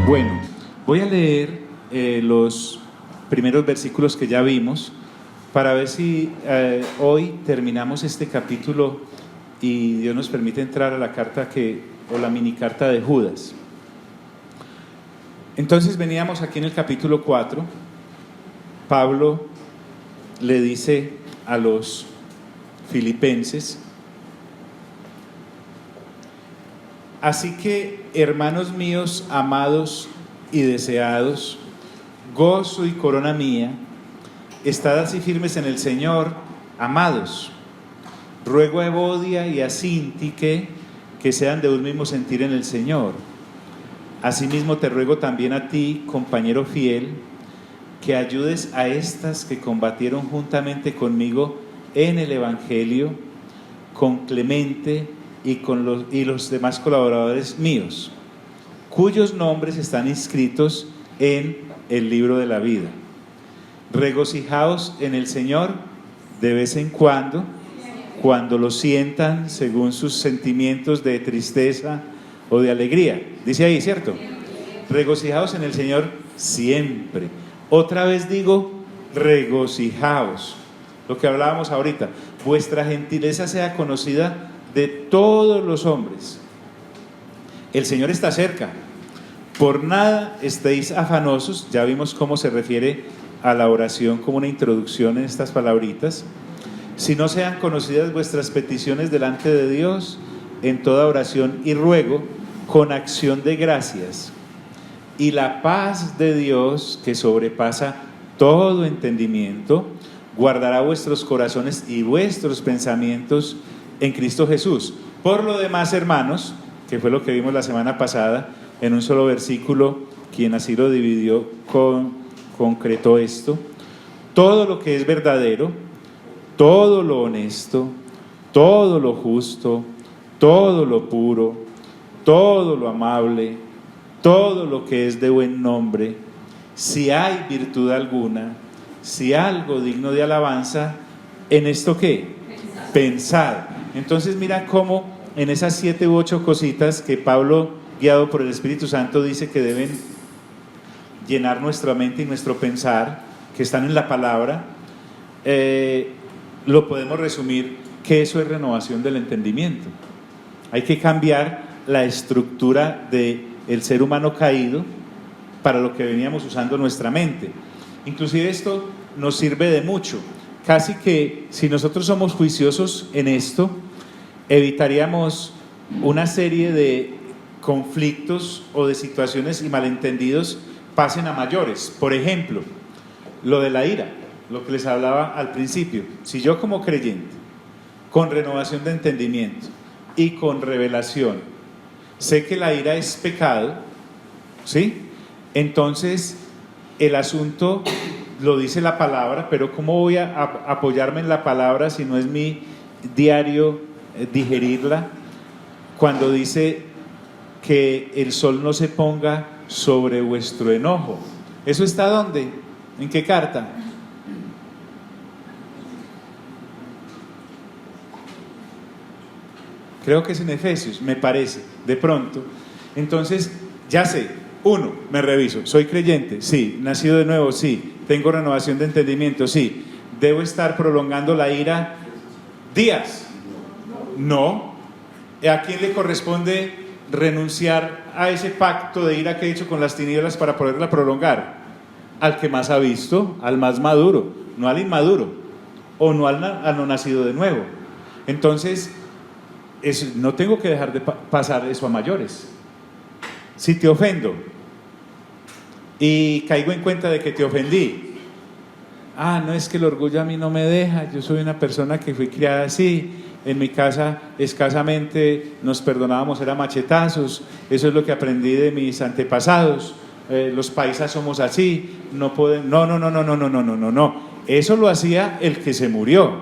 Bueno, voy a leer los primeros versículos que ya vimos para ver si hoy terminamos este capítulo y Dios nos permite entrar a la carta o la mini carta de Judas. Entonces veníamos aquí en el capítulo 4. Pablo le dice a los filipenses: así que, hermanos míos, amados y deseados, gozo y corona mía, estad así firmes en el Señor, amados. Ruego a Evodia y a Síntique que sean de un mismo sentir en el Señor. Asimismo te ruego también a ti, compañero fiel, que ayudes a estas que combatieron juntamente conmigo en el Evangelio, con Clemente y los demás colaboradores míos, cuyos nombres están inscritos en el libro de la vida. Regocijaos en el Señor de vez en cuando lo sientan según sus sentimientos de tristeza o de alegría. Dice ahí, ¿cierto? Regocijaos en el Señor siempre. Otra vez digo, regocijaos. Lo que hablábamos ahorita, vuestra gentileza sea conocida de todos los hombres. El Señor está cerca. Por nada estéis afanosos. Ya vimos cómo se refiere a la oración como una introducción en estas palabritas. Si no sean conocidas vuestras peticiones delante de Dios en toda oración y ruego con acción de gracias, y la paz de Dios, que sobrepasa todo entendimiento, guardará vuestros corazones y vuestros pensamientos en Cristo Jesús. Por lo demás, hermanos, que fue lo que vimos la semana pasada, en un solo versículo, quien así lo dividió, concretó esto: todo lo que es verdadero, todo lo honesto, todo lo justo, todo lo puro, todo lo amable, todo lo que es de buen nombre, si hay virtud alguna, si algo digno de alabanza, ¿en esto qué? Pensad. Entonces mira cómo en esas 7 u 8 cositas que Pablo, guiado por el Espíritu Santo, dice que deben llenar nuestra mente y nuestro pensar, que están en la palabra, lo podemos resumir que eso es renovación del entendimiento. Hay que cambiar la estructura del ser humano caído para lo que veníamos usando nuestra mente. Inclusive esto nos sirve de mucho. Casi que si nosotros somos juiciosos en esto, evitaríamos una serie de conflictos o de situaciones y malentendidos pasen a mayores. Por ejemplo, lo de la ira, lo que les hablaba al principio. Si yo como creyente, con renovación de entendimiento y con revelación, sé que la ira es pecado, ¿sí? Entonces el asunto lo dice la palabra, pero ¿cómo voy a apoyarme en la palabra si no es mi diario digerirla? Cuando dice que el sol no se ponga sobre vuestro enojo. ¿Eso está dónde? ¿En qué carta? Creo que es en Efesios, me parece, de pronto. Entonces, ya sé, 1, me reviso, ¿soy creyente? Sí. ¿Nacido de nuevo? Sí. ¿Tengo renovación de entendimiento? Sí. ¿Debo estar prolongando la ira días? No. ¿A quién le corresponde renunciar a ese pacto de ira que he hecho con las tinieblas para poderla prolongar? Al que más ha visto, al más maduro, no al inmaduro, o no al no nacido de nuevo. Entonces, no tengo que dejar de pasar eso a mayores. Si te ofendo y caigo en cuenta de que te ofendí, no es que el orgullo a mí no me deja, yo soy una persona que fui criada así, en mi casa escasamente nos perdonábamos, era machetazos, eso es lo que aprendí de mis antepasados, los paisas somos así, no pueden, no, eso lo hacía el que se murió,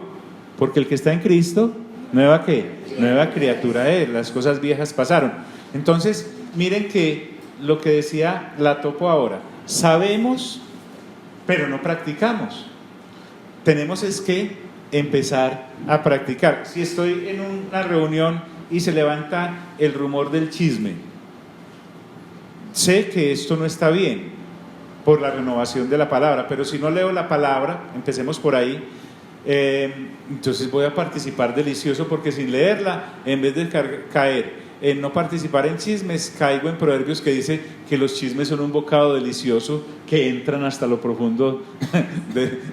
porque el que está en Cristo, ¿nueva qué? Nueva criatura es, las cosas viejas pasaron. Entonces, miren que lo que decía la topo ahora, sabemos, pero no practicamos. Tenemos es que empezar a practicar. Si estoy en una reunión y se levanta el rumor del chisme, sé que esto no está bien por la renovación de la palabra, pero si no leo la palabra, empecemos por ahí, entonces voy a participar delicioso, porque sin leerla, en vez de caer en no participar en chismes, caigo en Proverbios que dice que los chismes son un bocado delicioso que entran hasta lo profundo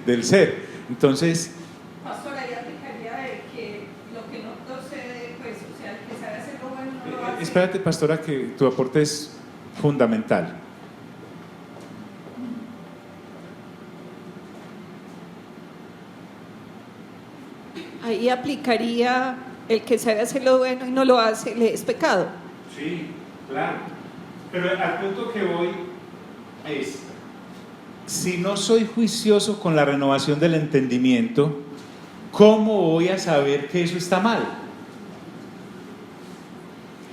del ser. Entonces, pastor, ahí aplicaría de que lo que no procede, pues, o sea, el que sabe hacer lo bueno no lo hace. espérate, pastora, que tu aporte es fundamental. Ahí aplicaría el que sabe hacer lo bueno y no lo hace, le es pecado. Sí, claro. Pero al punto que voy es, si no soy juicioso con la renovación del entendimiento, ¿cómo voy a saber que eso está mal?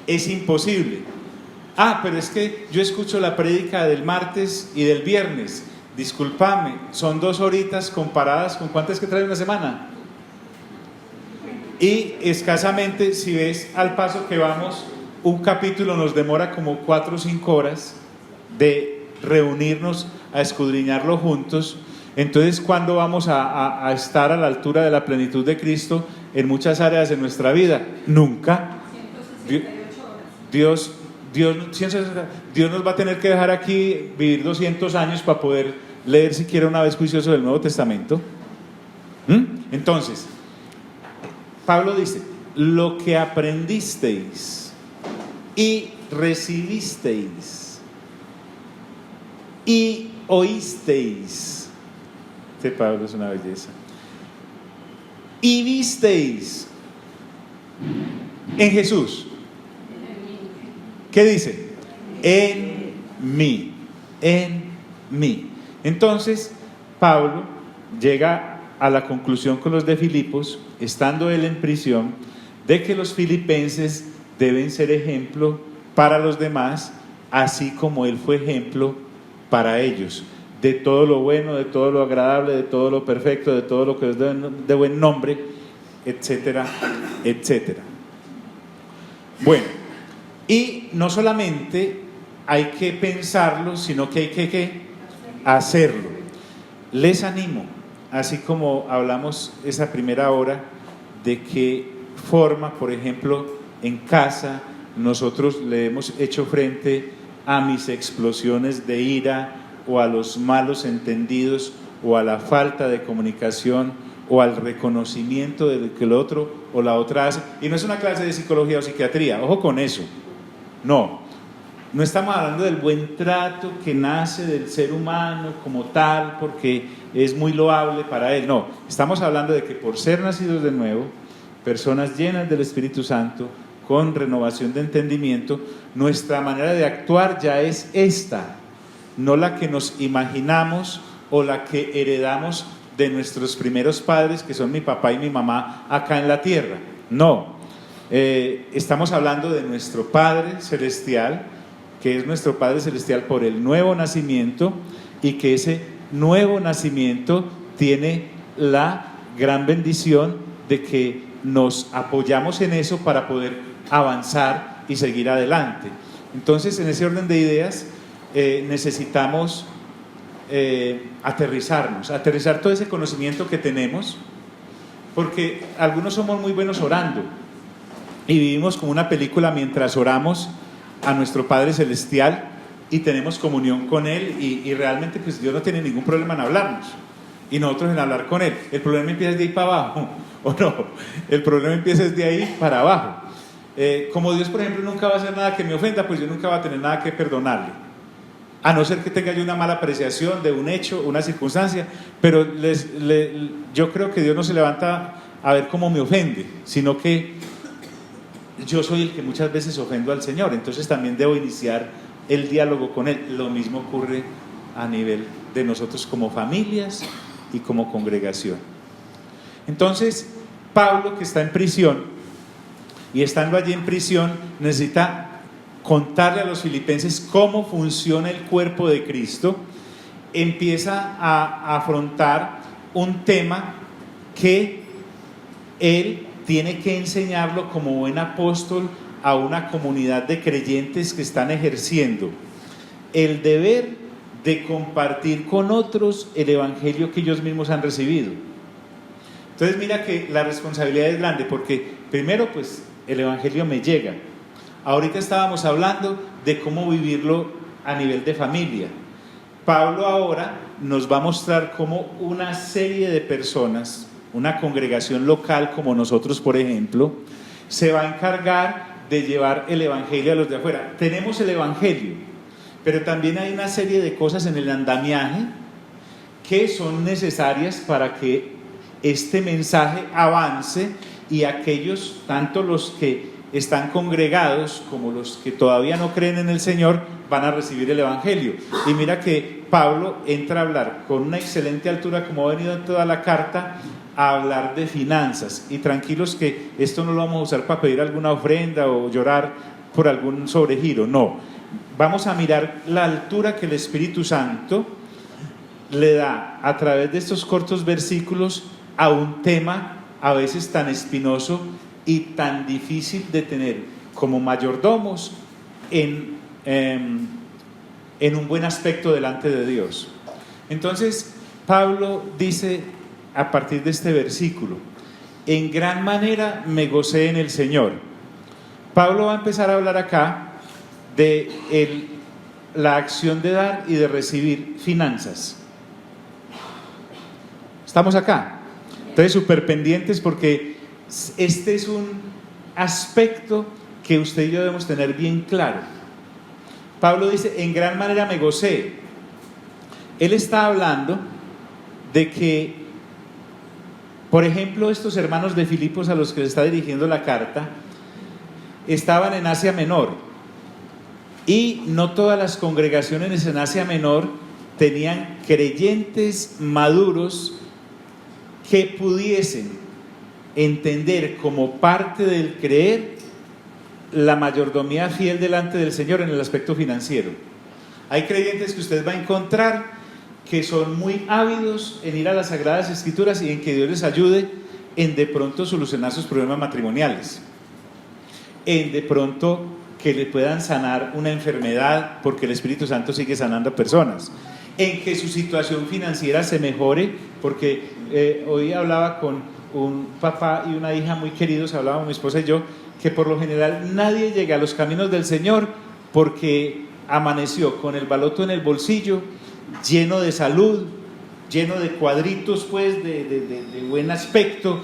Es imposible. Pero es que yo escucho la prédica del martes y del viernes. Discúlpame, son 2 horitas comparadas con ¿cuántas que trae una semana? Y escasamente, si ves al paso que vamos, un capítulo nos demora como 4 o 5 horas de reunirnos a escudriñarlo juntos. Entonces, ¿cuándo vamos a estar a la altura de la plenitud de Cristo en muchas áreas de nuestra vida? Nunca. 168 horas. Dios nos va a tener que dejar aquí vivir 200 años para poder leer siquiera una vez juicioso del Nuevo Testamento. Entonces, Pablo dice, lo que aprendisteis y recibisteis y oísteis, este Pablo es una belleza, y visteis en Jesús. ¿Qué dice? En mí, en mí. Entonces, Pablo llega a la conclusión con los de Filipos, estando él en prisión, de que los filipenses deben ser ejemplo para los demás, así como él fue ejemplo para ellos, de todo lo bueno, de todo lo agradable, de todo lo perfecto, de todo lo que es de buen nombre, etcétera, etcétera. Bueno, y no solamente hay que pensarlo, sino que hay que hacerlo. Les animo, así como hablamos esa primera hora, de qué forma, por ejemplo, en casa nosotros le hemos hecho frente a mis explosiones de ira, o a los malos entendidos, o a la falta de comunicación, o al reconocimiento de que el otro o la otra hace. Y no es una clase de psicología o psiquiatría, ojo con eso. No estamos hablando del buen trato que nace del ser humano como tal, porque es muy loable para él. No, estamos hablando de que por ser nacidos de nuevo, personas llenas del Espíritu Santo, con renovación de entendimiento, nuestra manera de actuar ya es esta, no la que nos imaginamos o la que heredamos de nuestros primeros padres, que son mi papá y mi mamá acá en la tierra. No, estamos hablando de nuestro Padre Celestial, que es nuestro Padre Celestial por el nuevo nacimiento, y que ese nuevo nacimiento tiene la gran bendición de que nos apoyamos en eso para poder avanzar y seguir adelante. Entonces, en ese orden de ideas, necesitamos aterrizar todo ese conocimiento que tenemos, porque algunos somos muy buenos orando y vivimos como una película mientras oramos a nuestro Padre Celestial y tenemos comunión con Él, y realmente pues Dios no tiene ningún problema en hablarnos y nosotros en hablar con Él. El problema empieza de ahí para abajo, ¿o no? El problema empieza desde ahí para abajo. Como Dios, por ejemplo, nunca va a hacer nada que me ofenda, pues yo nunca voy a tener nada que perdonarle, a no ser que tenga yo una mala apreciación de un hecho, una circunstancia. Pero yo creo que Dios no se levanta a ver cómo me ofende, sino que yo soy el que muchas veces ofendo al Señor, entonces también debo iniciar el diálogo con Él. Lo mismo ocurre a nivel de nosotros como familias y como congregación. Entonces, Pablo, que está en prisión, y estando allí en prisión, necesita contarle a los filipenses cómo funciona el cuerpo de Cristo. Empieza a afrontar un tema que él tiene que enseñarlo como buen apóstol a una comunidad de creyentes que están ejerciendo el deber de compartir con otros el evangelio que ellos mismos han recibido. Entonces mira que la responsabilidad es grande, porque primero pues el evangelio me llega. Ahorita estábamos hablando de cómo vivirlo a nivel de familia. Pablo ahora nos va a mostrar cómo una serie de personas, una congregación local como nosotros por ejemplo, se va a encargar de llevar el evangelio a los de afuera. Tenemos el evangelio, pero también hay una serie de cosas en el andamiaje que son necesarias para que este mensaje avance y aquellos, tanto los que están congregados como los que todavía no creen en el Señor, van a recibir el evangelio. Y mira que Pablo entra a hablar con una excelente altura, como ha venido en toda la carta, a hablar de finanzas. Y tranquilos que esto no lo vamos a usar para pedir alguna ofrenda o llorar por algún sobregiro, no. Vamos a mirar la altura que el Espíritu Santo le da a través de estos cortos versículos a un tema a veces tan espinoso y tan difícil de tener como mayordomos en un buen aspecto delante de Dios. Entonces Pablo dice a partir de este versículo: en gran manera me gocé en el Señor. Pablo va a empezar a hablar acá de la acción de dar y de recibir finanzas. ¿Estamos acá? Entonces súper pendientes, porque este es un aspecto que usted y yo debemos tener bien claro. Pablo dice: en gran manera me gocé. Él está hablando de que, por ejemplo, estos hermanos de Filipos a los que le está dirigiendo la carta estaban en Asia Menor, y no todas las congregaciones en Asia Menor tenían creyentes maduros que pudiesen entender como parte del creer la mayordomía fiel delante del Señor en el aspecto financiero. Hay creyentes que usted va a encontrar que son muy ávidos en ir a las Sagradas Escrituras y en que Dios les ayude en de pronto solucionar sus problemas matrimoniales, en de pronto que le puedan sanar una enfermedad, porque el Espíritu Santo sigue sanando a personas, en que su situación financiera se mejore, porque hoy hablaba con un papá y una hija muy queridos, hablábamos mi esposa y yo, que por lo general nadie llega a los caminos del Señor porque amaneció con el baloto en el bolsillo, lleno de salud, lleno de cuadritos pues de buen aspecto,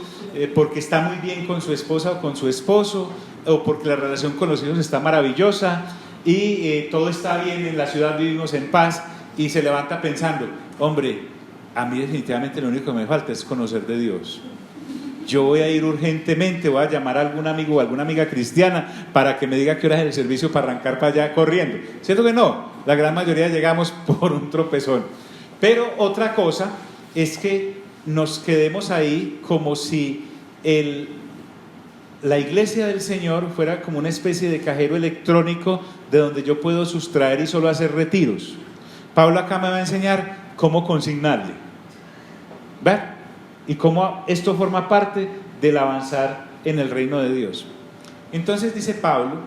porque está muy bien con su esposa o con su esposo, o porque la relación con los hijos está maravillosa y todo está bien, en la ciudad vivimos en paz, y se levanta pensando: hombre, a mí definitivamente lo único que me falta es conocer de Dios. Yo voy a ir urgentemente, voy a llamar a algún amigo o alguna amiga cristiana para que me diga qué hora es el servicio para arrancar para allá corriendo. ¿Cierto que no? La gran mayoría llegamos por un tropezón. Pero otra cosa es que nos quedemos ahí como si la iglesia del Señor fuera como una especie de cajero electrónico de donde yo puedo sustraer y solo hacer retiros. Pablo acá me va a enseñar cómo consignarle, ¿ver? Y cómo esto forma parte del avanzar en el reino de Dios. Entonces dice Pablo: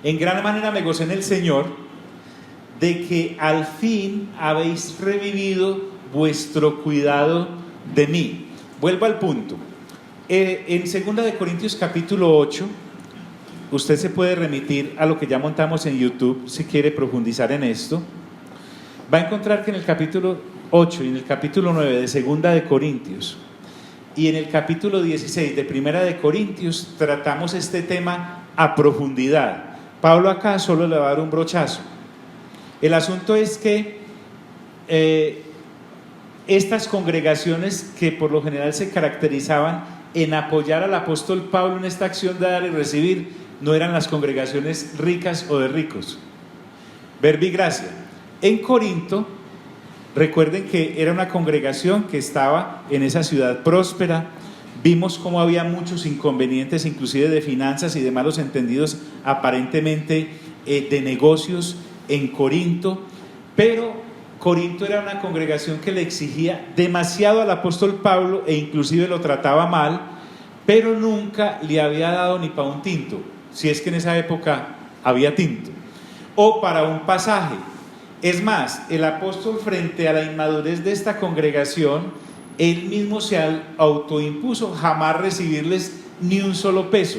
en gran manera me gocé en el Señor de que al fin habéis revivido vuestro cuidado de mí. Vuelvo al punto. En 2 de Corintios capítulo 8, usted se puede remitir a lo que ya montamos en YouTube si quiere profundizar en esto. Va a encontrar que en el capítulo 8 y en el capítulo 9 de 2 de Corintios y en el capítulo 16 de 1 de Corintios tratamos este tema a profundidad. Pablo acá solo le va a dar un brochazo. El asunto es que estas congregaciones que por lo general se caracterizaban en apoyar al apóstol Pablo en esta acción de dar y recibir, no eran las congregaciones ricas o de ricos. Verbi gracia. En Corinto, recuerden que era una congregación que estaba en esa ciudad próspera. Vimos cómo había muchos inconvenientes, inclusive de finanzas y de malos entendidos aparentemente de negocios en Corinto, pero Corinto era una congregación que le exigía demasiado al apóstol Pablo e inclusive lo trataba mal, pero nunca le había dado ni pa' un tinto, si es que en esa época había tinto, o para un pasaje. Es más, el apóstol, frente a la inmadurez de esta congregación, él mismo se autoimpuso jamás recibirles ni un solo peso.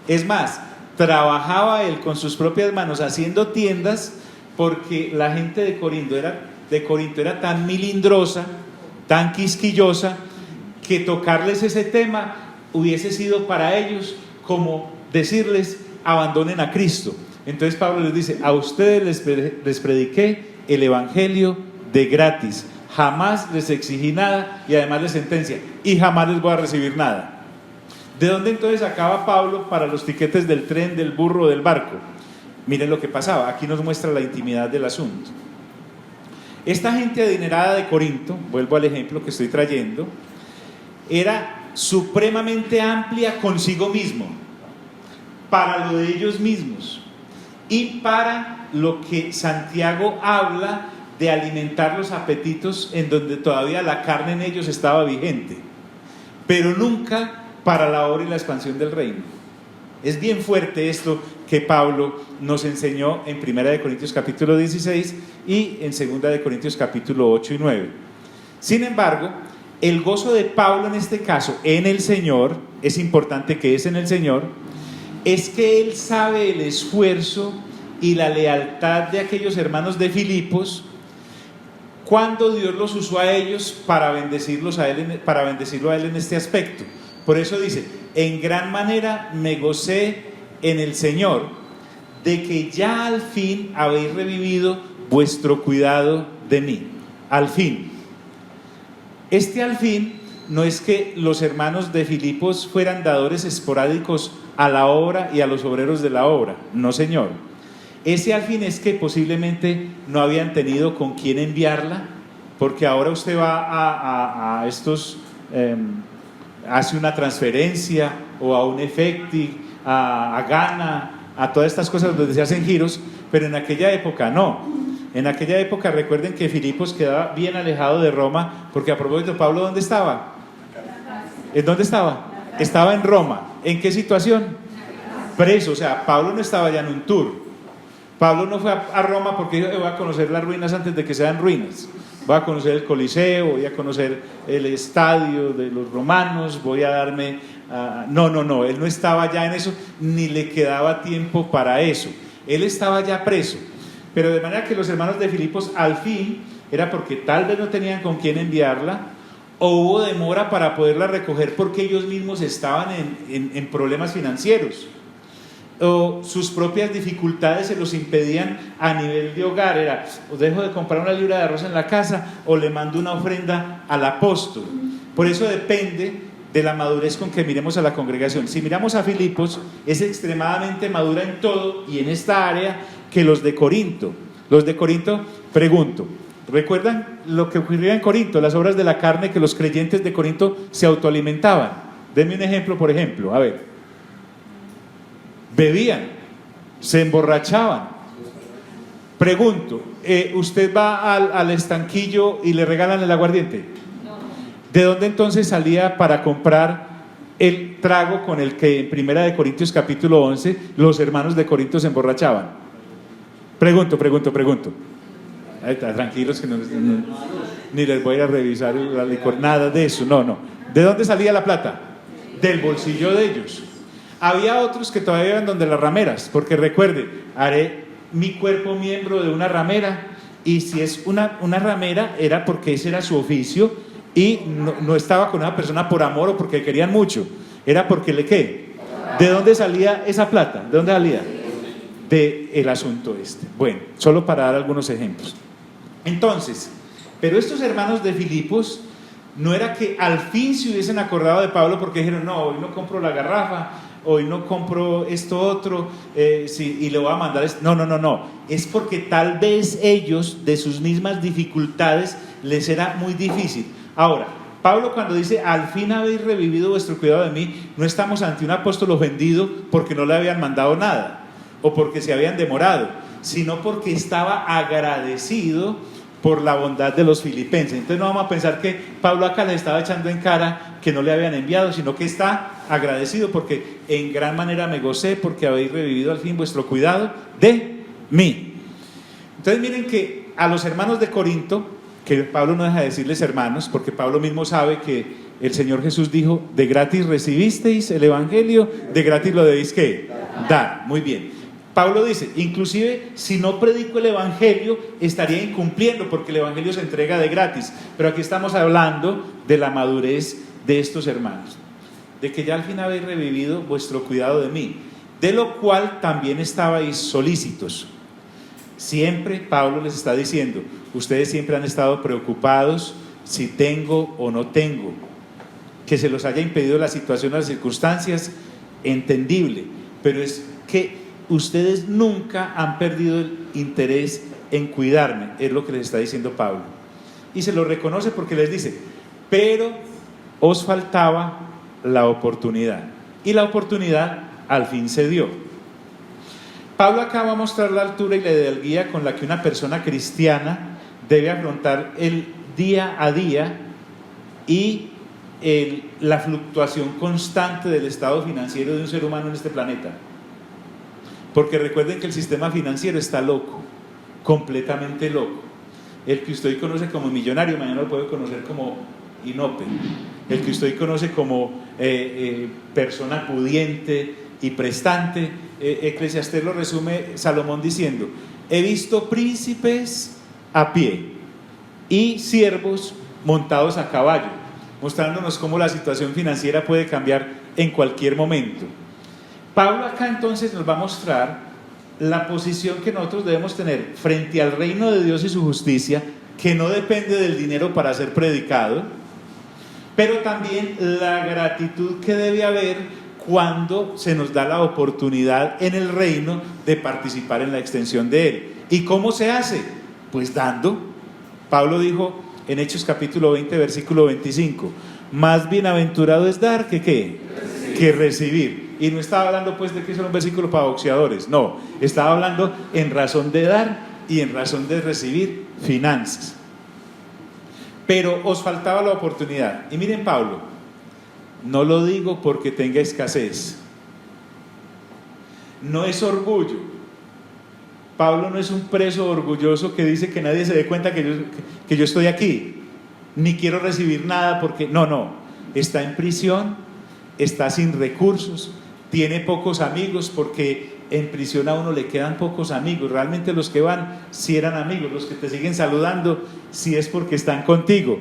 Es más, trabajaba él con sus propias manos haciendo tiendas, porque la gente de Corinto era tan milindrosa, tan quisquillosa, que tocarles ese tema hubiese sido para ellos como decirles: abandonen a Cristo. Entonces Pablo les dice: a ustedes les prediqué el evangelio de gratis, jamás les exigí nada, y además les sentencia: y jamás les voy a recibir nada. ¿De dónde entonces sacaba Pablo para los tiquetes del tren, del burro, del barco? Miren lo que pasaba. Aquí nos muestra la intimidad del asunto. Esta gente adinerada de Corinto, vuelvo al ejemplo que estoy trayendo, era supremamente amplia consigo mismo, para lo de ellos mismos y para lo que Santiago habla de alimentar los apetitos, en donde todavía la carne en ellos estaba vigente, pero nunca para la obra y la expansión del reino. Es bien fuerte esto que Pablo nos enseñó en 1 Corintios capítulo 16 y en 2 Corintios capítulo 8 y 9. Sin embargo, el gozo de Pablo en este caso, en el Señor, es importante que es en el Señor, es que él sabe el esfuerzo y la lealtad de aquellos hermanos de Filipos, cuando Dios los usó a ellos para bendecirlo a él en este aspecto. Por eso dice: en gran manera me gocé en el Señor, de que ya al fin habéis revivido vuestro cuidado de mí. Al fin. Este al fin no es que los hermanos de Filipos fueran dadores esporádicos a la obra y a los obreros de la obra. No, señor. Ese al fin es que posiblemente no habían tenido con quién enviarla, porque ahora usted va a estos... hace una transferencia o a un Efecti, a Ghana, a todas estas cosas donde se hacen giros, pero en aquella época no. En aquella época recuerden que Filipos quedaba bien alejado de Roma, porque a propósito, Pablo, ¿dónde estaba? ¿En dónde estaba? Estaba en Roma. ¿En qué situación? Preso. O sea, Pablo no estaba ya en un tour. Pablo no fue a Roma porque dijo: voy a conocer las ruinas antes de que sean ruinas. Voy a conocer el Coliseo, voy a conocer el estadio de los romanos, voy a darme... No, él no estaba ya en eso, ni le quedaba tiempo para eso. Él estaba ya preso. Pero de manera que los hermanos de Filipos, al fin, era porque tal vez no tenían con quién enviarla, o hubo demora para poderla recoger porque ellos mismos estaban en problemas financieros, o sus propias dificultades se los impedían a nivel de hogar. Era: o dejo de comprar una libra de arroz en la casa, o le mando una ofrenda al apóstol. Por eso depende de la madurez con que miremos a la congregación. Si miramos a Filipos, es extremadamente madura en todo y en esta área que los de Corinto. Los de Corinto, pregunto, ¿recuerdan lo que ocurría en Corinto? Las obras de la carne, que los creyentes de Corinto se autoalimentaban. Denme un ejemplo, por ejemplo, a ver. Bebían, se emborrachaban. Pregunto, ¿usted va al estanquillo y le regalan el aguardiente? No. ¿De dónde entonces salía para comprar el trago con el que en 1 Corintios capítulo 11 los hermanos de Corinto se emborrachaban? Pregunto. Tranquilos que ni les voy a revisar la licor, nada de eso, no. ¿De dónde salía la plata? Del bolsillo de ellos. Había otros que todavía iban donde las rameras, porque recuerde, haré mi cuerpo miembro de una ramera, y si es una ramera era porque ese era su oficio, y no estaba con una persona por amor o porque querían mucho, era porque ¿qué? ¿De dónde salía esa plata? ¿De dónde salía? Del asunto este. Bueno, solo para dar algunos ejemplos. Entonces, pero estos hermanos de Filipos no era que al fin se hubiesen acordado de Pablo porque dijeron: no, hoy no compro la garrafa, hoy no compro esto otro, y le voy a mandar esto. No, es porque tal vez ellos, de sus mismas dificultades, les era muy difícil. Ahora, Pablo, cuando dice: al fin habéis revivido vuestro cuidado de mí, no estamos ante un apóstol ofendido porque no le habían mandado nada o porque se habían demorado, sino porque estaba agradecido por la bondad de los filipenses. Entonces no vamos a pensar que Pablo acá les estaba echando en cara que no le habían enviado, sino que está agradecido porque en gran manera me gocé porque habéis revivido al fin vuestro cuidado de mí. Entonces miren que a los hermanos de Corinto, que Pablo no deja de decirles hermanos, porque Pablo mismo sabe que el Señor Jesús dijo: de gratis recibisteis el evangelio, de gratis lo debéis ¿qué? Dar. Muy bien. Pablo dice, inclusive si no predico el evangelio estaría incumpliendo, porque el evangelio se entrega de gratis. Pero aquí estamos hablando de la madurez de estos hermanos, de que ya al fin habéis revivido vuestro cuidado de mí, de lo cual también estabais solícitos. Siempre Pablo les está diciendo, ustedes siempre han estado preocupados si tengo o no tengo. Que se los haya impedido la situación o las circunstancias, entendible, pero es que ustedes nunca han perdido el interés en cuidarme, es lo que les está diciendo Pablo. Y se lo reconoce porque les dice, pero os faltaba la oportunidad, y la oportunidad al fin se dio. Pablo acá va a mostrar la altura y la hidalguía con la que una persona cristiana debe afrontar el día a día y la fluctuación constante del estado financiero de un ser humano en este planeta. Porque recuerden que el sistema financiero está loco, completamente loco. El que usted hoy conoce como millonario, mañana lo puede conocer como inope. El que usted hoy conoce como persona pudiente y prestante, Eclesiastés lo resume Salomón diciendo: he visto príncipes a pie y siervos montados a caballo, mostrándonos cómo la situación financiera puede cambiar en cualquier momento. Pablo acá entonces nos va a mostrar la posición que nosotros debemos tener frente al reino de Dios y su justicia, que no depende del dinero para ser predicado, pero también la gratitud que debe haber cuando se nos da la oportunidad en el reino de participar en la extensión de él. ¿Y cómo se hace? Pues dando. Pablo dijo en Hechos capítulo 20 versículo 25, más bienaventurado es dar que ¿qué? Que recibir. Y no estaba hablando pues de que eso era un versículo para boxeadores, no, estaba hablando en razón de dar y en razón de recibir finanzas. Pero os faltaba la oportunidad. Y miren Pablo, no lo digo porque tenga escasez, no es orgullo. Pablo no es un preso orgulloso que dice que nadie se dé cuenta que yo estoy aquí, ni quiero recibir nada porque no, está en prisión, está sin recursos, tiene pocos amigos, porque en prisión a uno le quedan pocos amigos. Realmente los que van sí eran amigos, los que te siguen saludando sí es porque están contigo.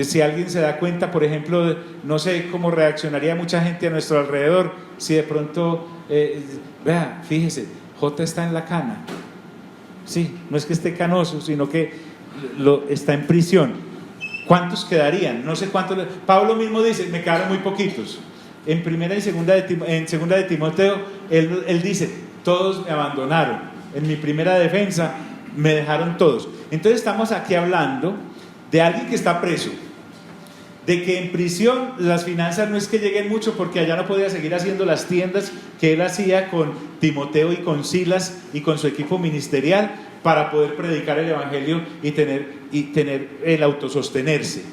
Si alguien se da cuenta, por ejemplo, no sé cómo reaccionaría mucha gente a nuestro alrededor si de pronto, vea, fíjese, J está en la cana. Sí, no es que esté canoso, sino que está en prisión. ¿Cuántos quedarían? No sé cuántos. Pablo mismo dice, me quedaron muy poquitos. En primera y segunda de Timoteo, él dice, todos me abandonaron. En mi primera defensa me dejaron todos. Entonces estamos aquí hablando de alguien que está preso, de que en prisión las finanzas no es que lleguen mucho, porque allá no podía seguir haciendo las tiendas que él hacía con Timoteo y con Silas y con su equipo ministerial para poder predicar el evangelio y tener el autosostenerse.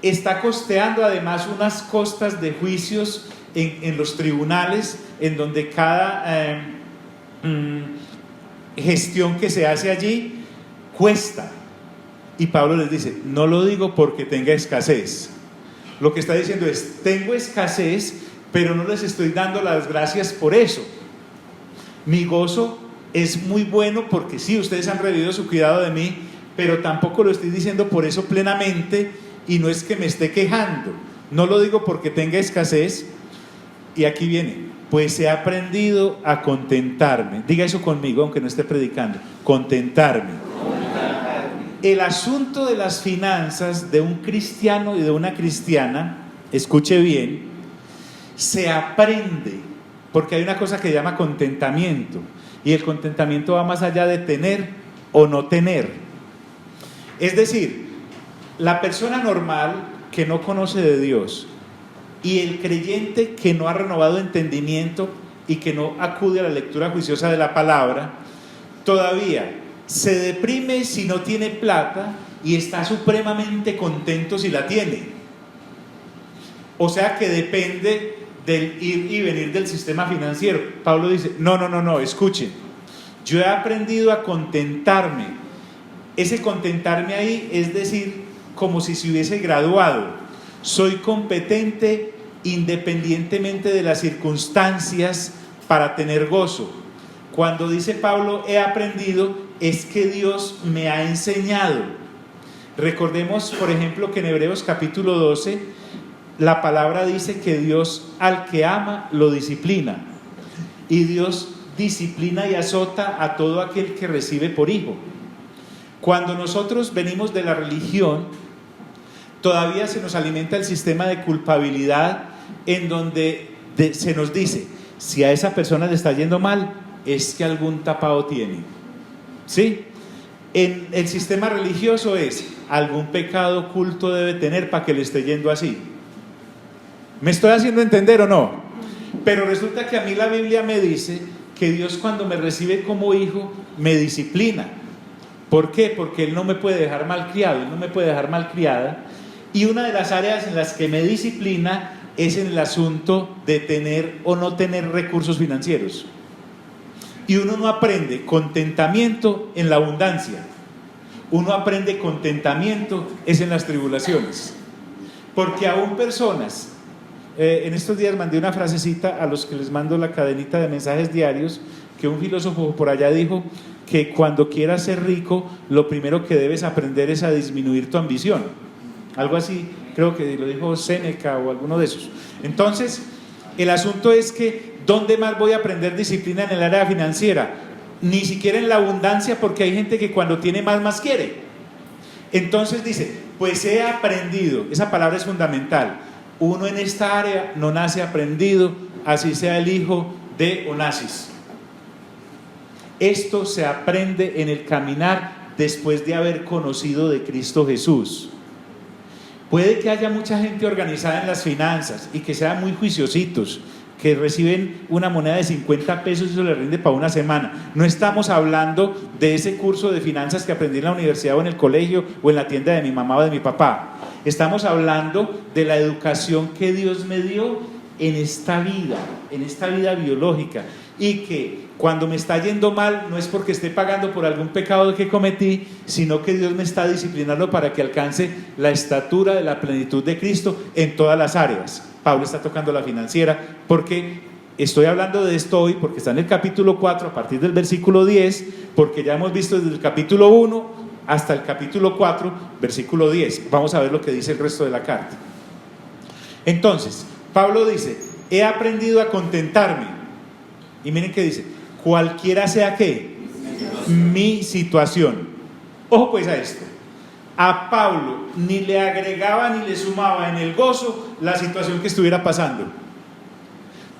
Está costeando además unas costas de juicios en los tribunales, en donde cada gestión que se hace allí cuesta. Y Pablo les dice, no lo digo porque tenga escasez. Lo que está diciendo es, tengo escasez, pero no les estoy dando las gracias por eso. Mi gozo es muy bueno porque sí, ustedes han revivido su cuidado de mí, pero tampoco lo estoy diciendo por eso plenamente, y no es que me esté quejando. No lo digo porque tenga escasez. Y aquí viene, pues he aprendido a contentarme. Diga eso conmigo, aunque no esté predicando. Contentarme. El asunto de las finanzas de un cristiano y de una cristiana, escuche bien, se aprende, porque hay una cosa que se llama contentamiento, y el contentamiento va más allá de tener o no tener. Es decir, la persona normal que no conoce de Dios y el creyente que no ha renovado entendimiento y que no acude a la lectura juiciosa de la palabra, todavía se deprime si no tiene plata y está supremamente contento si la tiene. O sea que depende del ir y venir del sistema financiero. Pablo dice, no, escuchen, Yo he aprendido a contentarme. Ese contentarme ahí es decir, como si se hubiese graduado. Soy competente independientemente de las circunstancias para tener gozo. Cuando dice Pablo, he aprendido, es que Dios me ha enseñado. Recordemos, por ejemplo, que en Hebreos capítulo 12, la palabra dice que Dios al que ama lo disciplina. Y Dios disciplina y azota a todo aquel que recibe por hijo. Cuando nosotros venimos de la religión, todavía se nos alimenta el sistema de culpabilidad en donde se nos dice, si a esa persona le está yendo mal, es que algún tapado tiene. ¿Sí? En el sistema religioso es, algún pecado oculto debe tener para que le esté yendo así. ¿Me estoy haciendo entender o no? Pero resulta que a mí la Biblia me dice que Dios, cuando me recibe como hijo, me disciplina. ¿Por qué? Porque Él no me puede dejar malcriado, Él no me puede dejar malcriada. Y una de las áreas en las que me disciplina es en el asunto de tener o no tener recursos financieros. Y uno no aprende contentamiento en la abundancia. Uno aprende contentamiento es en las tribulaciones. Porque aún personas, en estos días mandé una frasecita a los que les mando la cadenita de mensajes diarios, que un filósofo por allá dijo que cuando quieras ser rico, lo primero que debes aprender es a disminuir tu ambición. Algo así, creo que lo dijo Séneca o alguno de esos. Entonces, el asunto es que, ¿dónde más voy a aprender disciplina en el área financiera? Ni siquiera en la abundancia, porque hay gente que cuando tiene más quiere. Entonces dice, pues he aprendido, esa palabra es fundamental. Uno en esta área no nace aprendido, así sea el hijo de Onassis. Esto se aprende en el caminar después de haber conocido de Cristo Jesús. Puede que haya mucha gente organizada en las finanzas y que sean muy juiciositos, que reciben una moneda de 50 pesos y eso les rinde para una semana. No estamos hablando de ese curso de finanzas que aprendí en la universidad o en el colegio o en la tienda de mi mamá o de mi papá. Estamos hablando de la educación que Dios me dio en esta vida biológica, y que cuando me está yendo mal no es porque esté pagando por algún pecado que cometí, sino que Dios me está disciplinando para que alcance la estatura de la plenitud de Cristo en todas las áreas. Pablo está tocando la financiera, porque estoy hablando de esto hoy porque está en el capítulo 4 a partir del versículo 10, porque ya hemos visto desde el capítulo 1 hasta el capítulo 4 versículo 10. Vamos a ver lo que dice el resto de la carta. Entonces, Pablo dice, he aprendido a contentarme. Y miren qué dice, cualquiera sea que mi situación. Ojo pues a esto. A Pablo ni le agregaba ni le sumaba en el gozo la situación que estuviera pasando.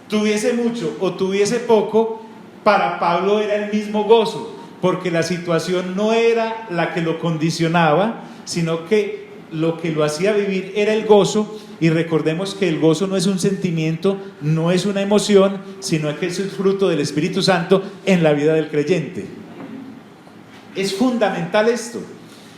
Tuviese mucho o tuviese poco, para Pablo era el mismo gozo, porque la situación no era la que lo condicionaba, sino que lo que lo hacía vivir era el gozo. Y recordemos que el gozo no es un sentimiento, no es una emoción, sino que es el fruto del Espíritu Santo en la vida del creyente. Es fundamental esto.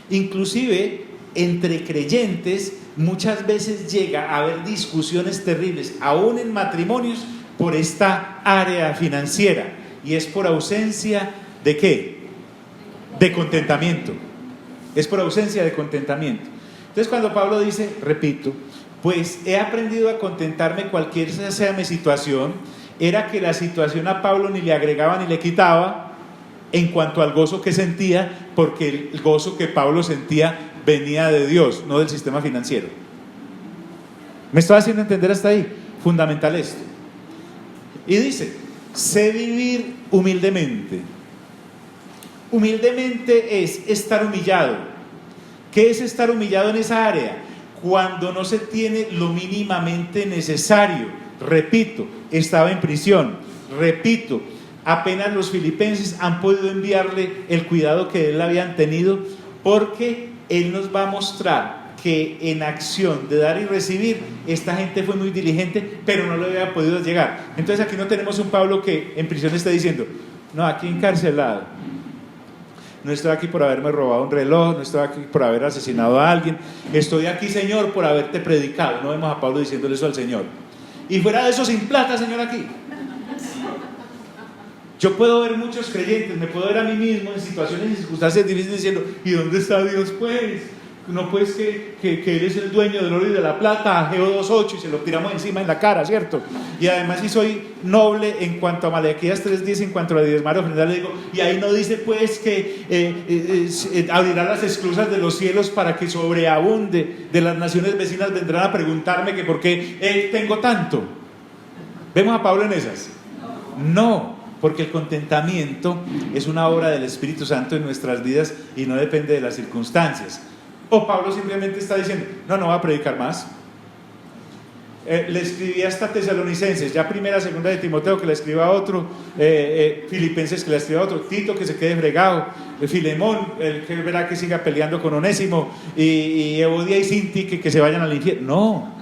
Inclusive entre creyentes muchas veces llega a haber discusiones terribles, aún en matrimonios, por esta área financiera, y es por ausencia ¿de qué? De contentamiento. Es por ausencia de contentamiento. Entonces, cuando Pablo dice, repito, pues he aprendido a contentarme cualquiera sea mi situación, era que la situación a Pablo ni le agregaba ni le quitaba en cuanto al gozo que sentía, porque el gozo que Pablo sentía venía de Dios, no del sistema financiero. ¿Me estoy haciendo entender hasta ahí? Fundamental esto. Y dice, sé vivir humildemente. Humildemente es estar humillado. ¿Qué es estar humillado en esa área? Cuando no se tiene lo mínimamente necesario. Repito, estaba en prisión. Repito, apenas los filipenses han podido enviarle el cuidado que él habían tenido, porque él nos va a mostrar que en acción de dar y recibir, esta gente fue muy diligente, pero no le había podido llegar. Entonces aquí no tenemos un Pablo que en prisión esté diciendo, no, aquí encarcelado, no estoy aquí por haberme robado un reloj, no estoy aquí por haber asesinado a alguien, estoy aquí, Señor, por haberte predicado. No vemos a Pablo diciéndole eso al Señor. Y fuera de eso, sin plata, Señor, aquí. Yo puedo ver muchos creyentes, me puedo ver a mí mismo en situaciones y circunstancias difíciles diciendo, ¿y dónde está Dios pues? No pues que Él es el dueño del oro y de la plata, Ageo 2:8, y se lo tiramos encima en la cara, ¿cierto? Y además si soy noble en cuanto a Malaquías 3:10, en cuanto a diezmar ofrendar, le digo, y ahí no dice pues que abrirá las esclusas de los cielos para que sobreabunde, de las naciones vecinas vendrán a preguntarme que por qué tengo tanto. ¿Vemos a Pablo en esas? No, porque el contentamiento es una obra del Espíritu Santo en nuestras vidas y no depende de las circunstancias. O Pablo simplemente está diciendo, no va a predicar más. Le escribía hasta Tesalonicenses, ya primera, segunda de Timoteo que le escriba a otro, Filipenses que le escriba a otro, Tito que se quede fregado, Filemón, el que verá que siga peleando con Onésimo, y Evodia y Sinti que se vayan al infierno. No,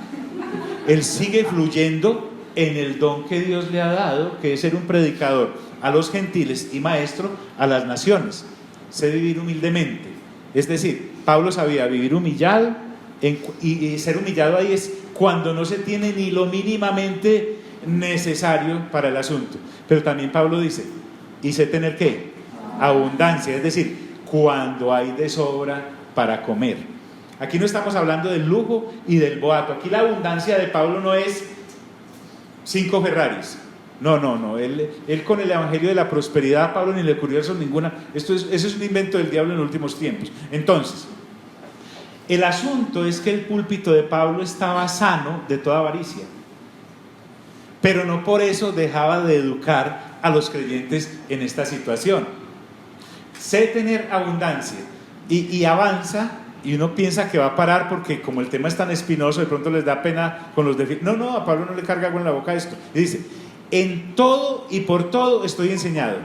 él sigue fluyendo en el don que Dios le ha dado, que es ser un predicador a los gentiles y maestro a las naciones. Sé vivir humildemente, es decir, Pablo sabía vivir humillado, y ser humillado ahí es cuando no se tiene ni lo mínimamente necesario para el asunto. Pero también Pablo dice, y sé tener ¿qué? Abundancia, es decir, cuando hay de sobra para comer. Aquí no estamos hablando del lujo y del boato. Aquí la abundancia de Pablo no es 5 Ferraris. No. Él con el evangelio de la prosperidad a Pablo ni le ocurrió eso ninguna. Eso es un invento del diablo en los últimos tiempos. Entonces, el asunto es que el púlpito de Pablo estaba sano de toda avaricia, pero no por eso dejaba de educar a los creyentes en esta situación. Sé tener abundancia y avanza, y uno piensa que va a parar porque como el tema es tan espinoso, de pronto les da pena con los no, a Pablo no le carga agua en la boca esto. Y dice, en todo y por todo estoy enseñado.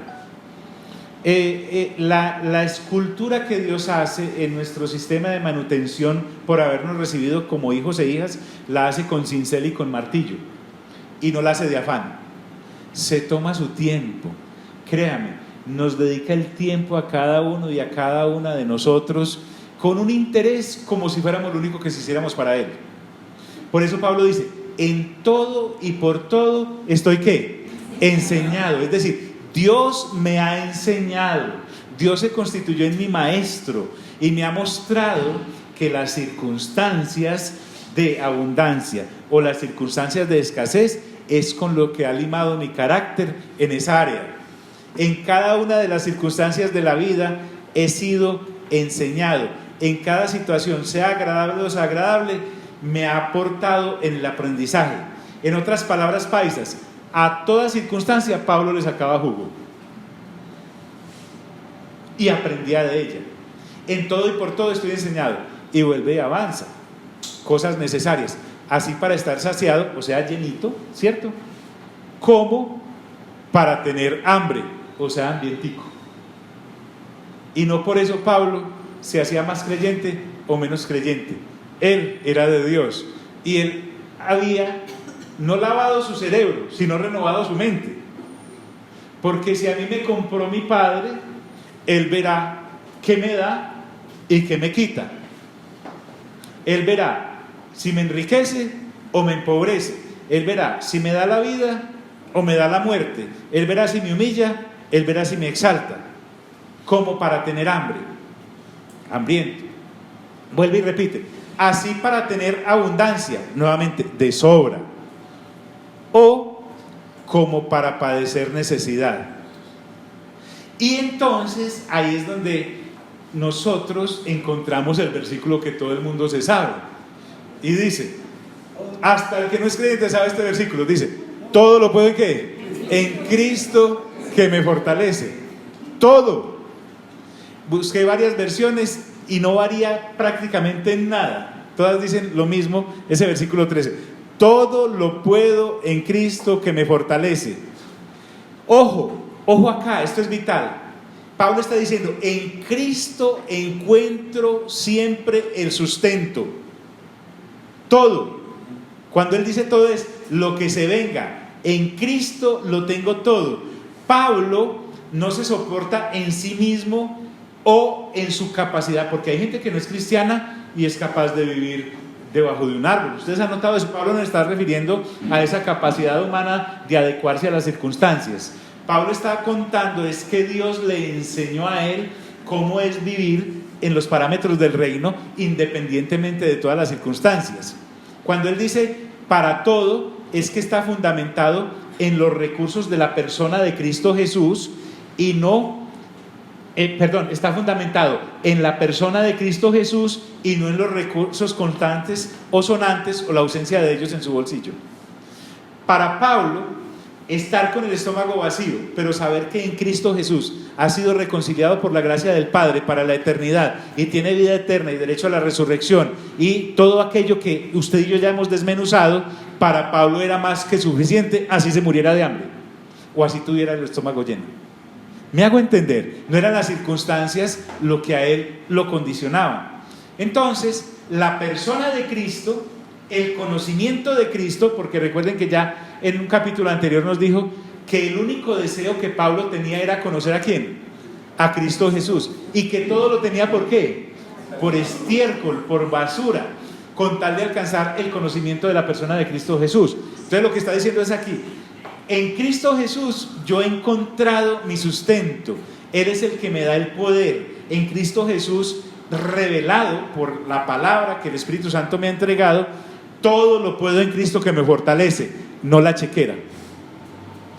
La escultura que Dios hace en nuestro sistema de manutención por habernos recibido como hijos e hijas, la hace con cincel y con martillo, y no la hace de afán. Se toma su tiempo, créame, nos dedica el tiempo a cada uno y a cada una de nosotros con un interés como si fuéramos lo único que hiciéramos para Él. Por eso Pablo dice, en todo y por todo estoy ¿qué? Enseñado, es decir, Dios me ha enseñado, Dios se constituyó en mi maestro y me ha mostrado que las circunstancias de abundancia o las circunstancias de escasez es con lo que ha limado mi carácter en esa área. En cada una de las circunstancias de la vida he sido enseñado, en cada situación, sea agradable o desagradable, me ha aportado en el aprendizaje. En otras palabras paisas, a toda circunstancia Pablo le sacaba jugo y aprendía de ella. En todo y por todo estoy enseñado, y vuelve y avanza, cosas necesarias, así para estar saciado, o sea llenito, ¿cierto? Como para tener hambre, o sea ambientico. Y no por eso Pablo se hacía más creyente o menos creyente. Él era de Dios y él había no lavado su cerebro, sino renovado su mente. Porque si a mí me compró mi padre, él verá qué me da y qué me quita. Él verá si me enriquece o me empobrece. Él verá si me da la vida o me da la muerte. Él verá si me humilla, él verá si me exalta. Como para tener hambre, hambriento. Vuelve y repite, así para tener abundancia, nuevamente, de sobra, o como para padecer necesidad. Y entonces ahí es donde nosotros encontramos el versículo que todo el mundo se sabe, y dice, hasta el que no es creyente sabe este versículo, dice, todo lo puedo en Cristo que me fortalece. Todo. Busqué varias versiones y no varía prácticamente en nada. Todas dicen lo mismo, ese versículo 13. Todo lo puedo en Cristo que me fortalece. Ojo acá, esto es vital. Pablo está diciendo, en Cristo encuentro siempre el sustento. Todo. Cuando él dice todo es lo que se venga. En Cristo lo tengo todo. Pablo no se soporta en sí mismo o en su capacidad, porque hay gente que no es cristiana y es capaz de vivir debajo de un árbol. Ustedes han notado eso. Pablo nos está refiriendo a esa capacidad humana de adecuarse a las circunstancias. Pablo está contando es que Dios le enseñó a él cómo es vivir en los parámetros del reino, independientemente de todas las circunstancias. Cuando él dice para todo, es que está fundamentado en los recursos de la persona de Cristo Jesús y no, está fundamentado en la persona de Cristo Jesús y no en los recursos constantes o sonantes o la ausencia de ellos en su bolsillo. Para Pablo, estar con el estómago vacío, pero saber que en Cristo Jesús ha sido reconciliado por la gracia del Padre para la eternidad y tiene vida eterna y derecho a la resurrección y todo aquello que usted y yo ya hemos desmenuzado, para Pablo era más que suficiente, así se muriera de hambre o así tuviera el estómago lleno. Me hago entender, no eran las circunstancias lo que a él lo condicionaban. Entonces, la persona de Cristo, el conocimiento de Cristo, porque recuerden que ya en un capítulo anterior nos dijo que el único deseo que Pablo tenía era conocer ¿a quién? A Cristo Jesús, y que todo lo tenía ¿por qué? Por estiércol, por basura, con tal de alcanzar el conocimiento de la persona de Cristo Jesús. Entonces lo que está diciendo es aquí: en Cristo Jesús yo he encontrado mi sustento, Él es el que me da el poder. En Cristo Jesús, revelado por la palabra que el Espíritu Santo me ha entregado, todo lo puedo en Cristo que me fortalece, no la chequera.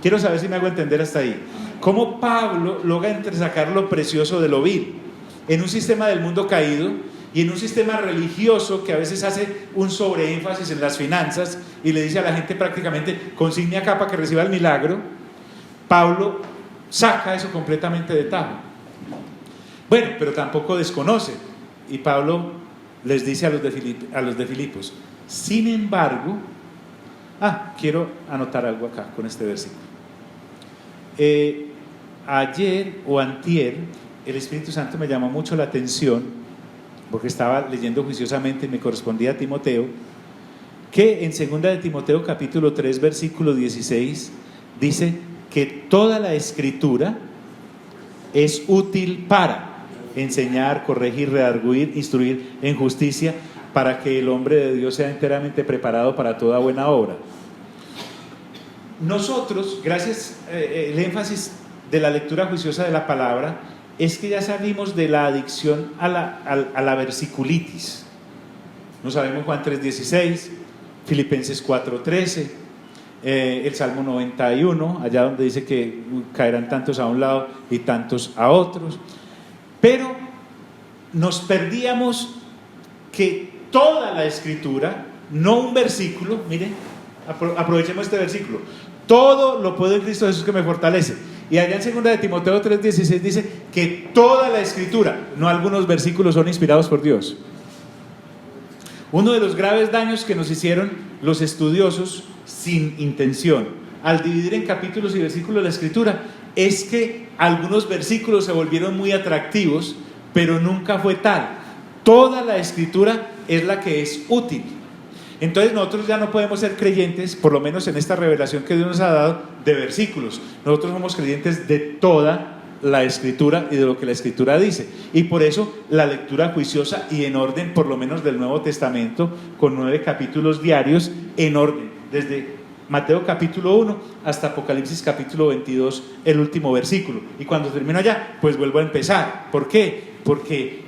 Quiero saber si me hago entender hasta ahí. ¿Cómo Pablo logra entresacar lo precioso de lo vil? En un sistema del mundo caído y en un sistema religioso que a veces hace un sobreénfasis en las finanzas y le dice a la gente prácticamente consigne acá para que reciba el milagro, Pablo saca eso completamente de tajo. Bueno, pero tampoco desconoce, y Pablo les dice a los de Filipos: sin embargo, quiero anotar algo acá con este versículo. Ayer o antier, el Espíritu Santo me llamó mucho la atención, porque estaba leyendo juiciosamente y me correspondía a Timoteo, que en 2 de Timoteo capítulo 3 versículo 16 dice que toda la Escritura es útil para enseñar, corregir, redarguir, instruir en justicia, para que el hombre de Dios sea enteramente preparado para toda buena obra. Nosotros, gracias el énfasis de la lectura juiciosa de la palabra, es que ya salimos de la adicción a la versiculitis. No sabemos Juan 3:16, Filipenses 4:13, el Salmo 91, allá donde dice que caerán tantos a un lado y tantos a otros. Pero nos perdíamos que toda la Escritura, no un versículo, miren, aprovechemos este versículo: todo lo puedo en Cristo Jesús que me fortalece. Y allá en 2 de Timoteo 3:16 dice que toda la Escritura, no algunos versículos, son inspirados por Dios. Uno de los graves daños que nos hicieron los estudiosos sin intención al dividir en capítulos y versículos la Escritura es que algunos versículos se volvieron muy atractivos, pero nunca fue tal. Toda la Escritura es la que es útil. Entonces nosotros ya no podemos ser creyentes, por lo menos en esta revelación que Dios nos ha dado, de versículos. Nosotros somos creyentes de toda la Escritura y de lo que la Escritura dice. Y por eso la lectura juiciosa y en orden, por lo menos del Nuevo Testamento, con 9 capítulos diarios en orden, desde Mateo capítulo 1 hasta Apocalipsis capítulo 22, el último versículo. Y cuando termino allá, pues vuelvo a empezar. ¿Por qué? Porque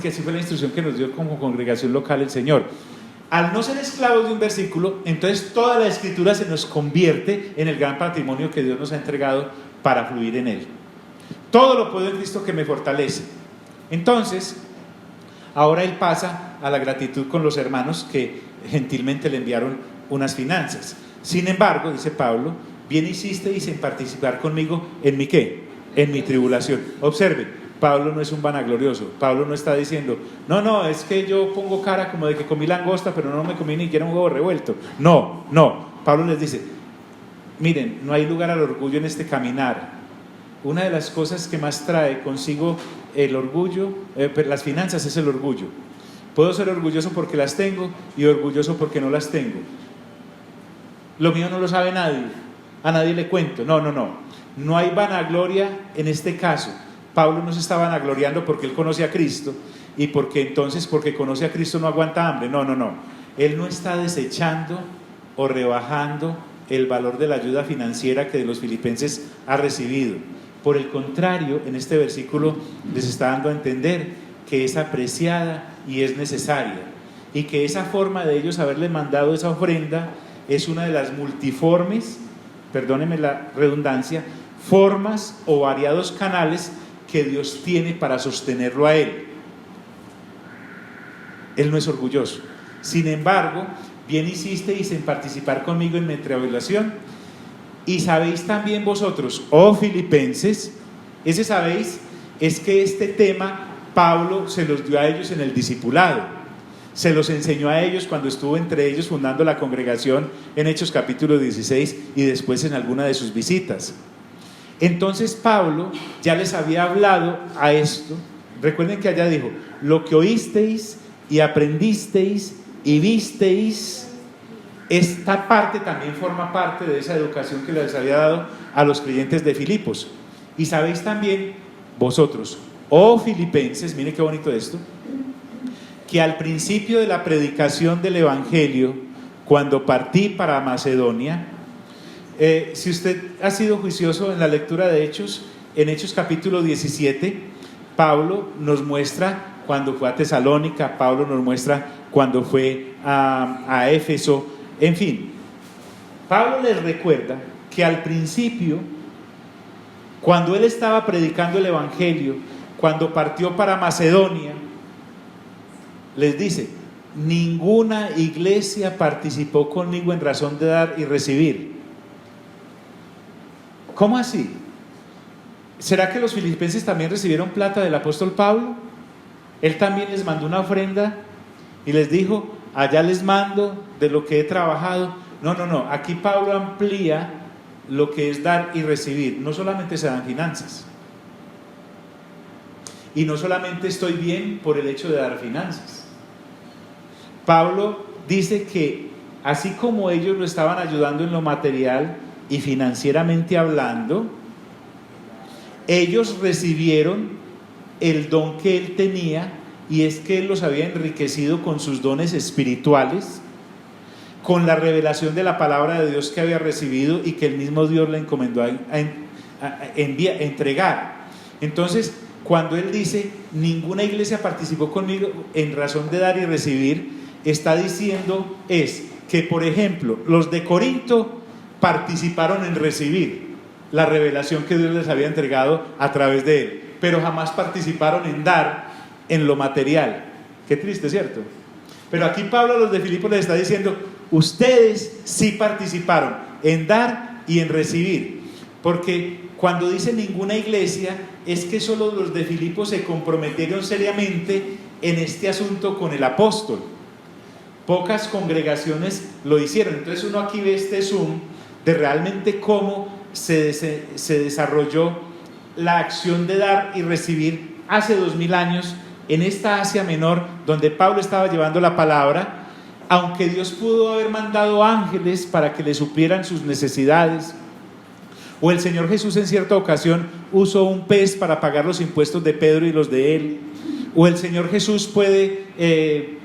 así fue la instrucción que nos dio como congregación local el Señor. Al no ser esclavos de un versículo, entonces toda la Escritura se nos convierte en el gran patrimonio que Dios nos ha entregado para fluir en él. Todo lo puedo en Cristo que me fortalece. Entonces, ahora él pasa a la gratitud con los hermanos que gentilmente le enviaron unas finanzas. Sin embargo, dice Pablo, bien hicisteis en participar conmigo en mi ¿qué? En mi tribulación. Observen, Pablo no es un vanaglorioso. Pablo no está diciendo, no, es que yo pongo cara como de que comí langosta, pero no me comí ni siquiera un huevo revuelto. No. Pablo les dice, miren, no hay lugar al orgullo en este caminar. Una de las cosas que más trae consigo el orgullo, las finanzas, es el orgullo. Puedo ser orgulloso porque las tengo y orgulloso porque no las tengo. Lo mío no lo sabe nadie, a nadie le cuento. No hay vanagloria en este caso. Pablo no se está vanagloriando porque él conoce a Cristo y porque conoce a Cristo no aguanta hambre. No. Él no está desechando o rebajando el valor de la ayuda financiera que de los filipenses ha recibido. Por el contrario, en este versículo les está dando a entender que es apreciada y es necesaria, y que esa forma de ellos haberle mandado esa ofrenda es una de las multiformes, perdónenme la redundancia, formas o variados canales que Dios tiene para sostenerlo a Él. Él no es orgulloso. Sin embargo, bien hicisteis en participar conmigo en mi tribulación, y sabéis también vosotros, oh filipenses, ese sabéis es que este tema Pablo se los dio a ellos en el discipulado, se los enseñó a ellos cuando estuvo entre ellos fundando la congregación en Hechos capítulo 16 y después en alguna de sus visitas. Entonces Pablo ya les había hablado a esto. Recuerden que allá dijo: lo que oísteis y aprendisteis y visteis. Esta parte también forma parte de esa educación que les había dado a los creyentes de Filipos. Y sabéis también vosotros, oh filipenses, miren qué bonito esto, que al principio de la predicación del evangelio, cuando partí para Macedonia, si usted ha sido juicioso en la lectura de Hechos, en Hechos capítulo 17, Pablo nos muestra cuando fue a Tesalónica, Pablo nos muestra cuando fue a Éfeso. En fin, Pablo les recuerda que al principio, cuando él estaba predicando el evangelio, cuando partió para Macedonia, les dice: ninguna iglesia participó conmigo en razón de dar y recibir. ¿Cómo así? ¿Será que los filipenses también recibieron plata del apóstol Pablo? Él también les mandó una ofrenda y les dijo: allá les mando de lo que he trabajado. No, aquí Pablo amplía lo que es dar y recibir. No solamente se dan finanzas, y no solamente estoy bien por el hecho de dar finanzas. Pablo dice que así como ellos lo estaban ayudando en lo material y financieramente hablando, ellos recibieron el don que él tenía, y es que él los había enriquecido con sus dones espirituales, con la revelación de la palabra de Dios que había recibido y que el mismo Dios le encomendó a entregar. Entonces, cuando él dice: ninguna iglesia participó conmigo en razón de dar y recibir, está diciendo es que, por ejemplo, los de Corinto participaron en recibir la revelación que Dios les había entregado a través de él, pero jamás participaron en dar en lo material. Qué triste, ¿cierto? Pero aquí Pablo a los de Filipos les está diciendo: ustedes sí participaron en dar y en recibir, porque cuando dice ninguna iglesia, es que solo los de Filipos se comprometieron seriamente en este asunto con el apóstol. Pocas congregaciones lo hicieron. Entonces uno aquí ve este zoom de realmente cómo se desarrolló la acción de dar y recibir hace 2000 años en esta Asia Menor, donde Pablo estaba llevando la palabra. Aunque Dios pudo haber mandado ángeles para que le suplieran sus necesidades, o el Señor Jesús en cierta ocasión usó un pez para pagar los impuestos de Pedro y los de él, o el Señor Jesús puede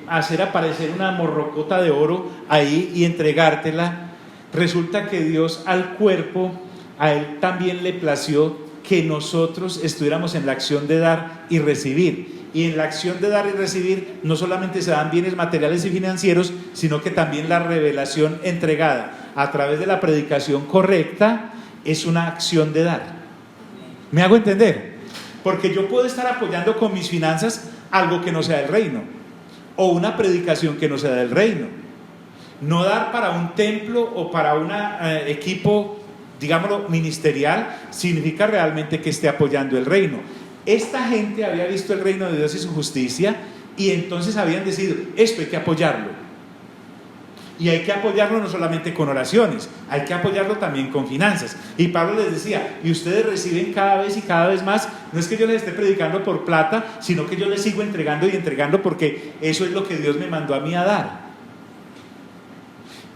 hacer aparecer una morrocota de oro ahí y entregártela, resulta que Dios al cuerpo, a él también le plació que nosotros estuviéramos en la acción de dar y recibir. Y en la acción de dar y recibir no solamente se dan bienes materiales y financieros, sino que también la revelación entregada a través de la predicación correcta es una acción de dar. ¿Me hago entender? Porque yo puedo estar apoyando con mis finanzas algo que no sea del reino, o una predicación que no sea del reino. No dar para un templo o para un equipo, digámoslo, ministerial, significa realmente que esté apoyando el reino. Esta gente había visto el reino de Dios y su justicia, y entonces habían decidido: esto hay que apoyarlo. Y hay que apoyarlo no solamente con oraciones, hay que apoyarlo también con finanzas. Y Pablo les decía: y ustedes reciben cada vez y cada vez más. No es que yo les esté predicando por plata, sino que yo les sigo entregando y entregando, porque eso es lo que Dios me mandó a mí a dar.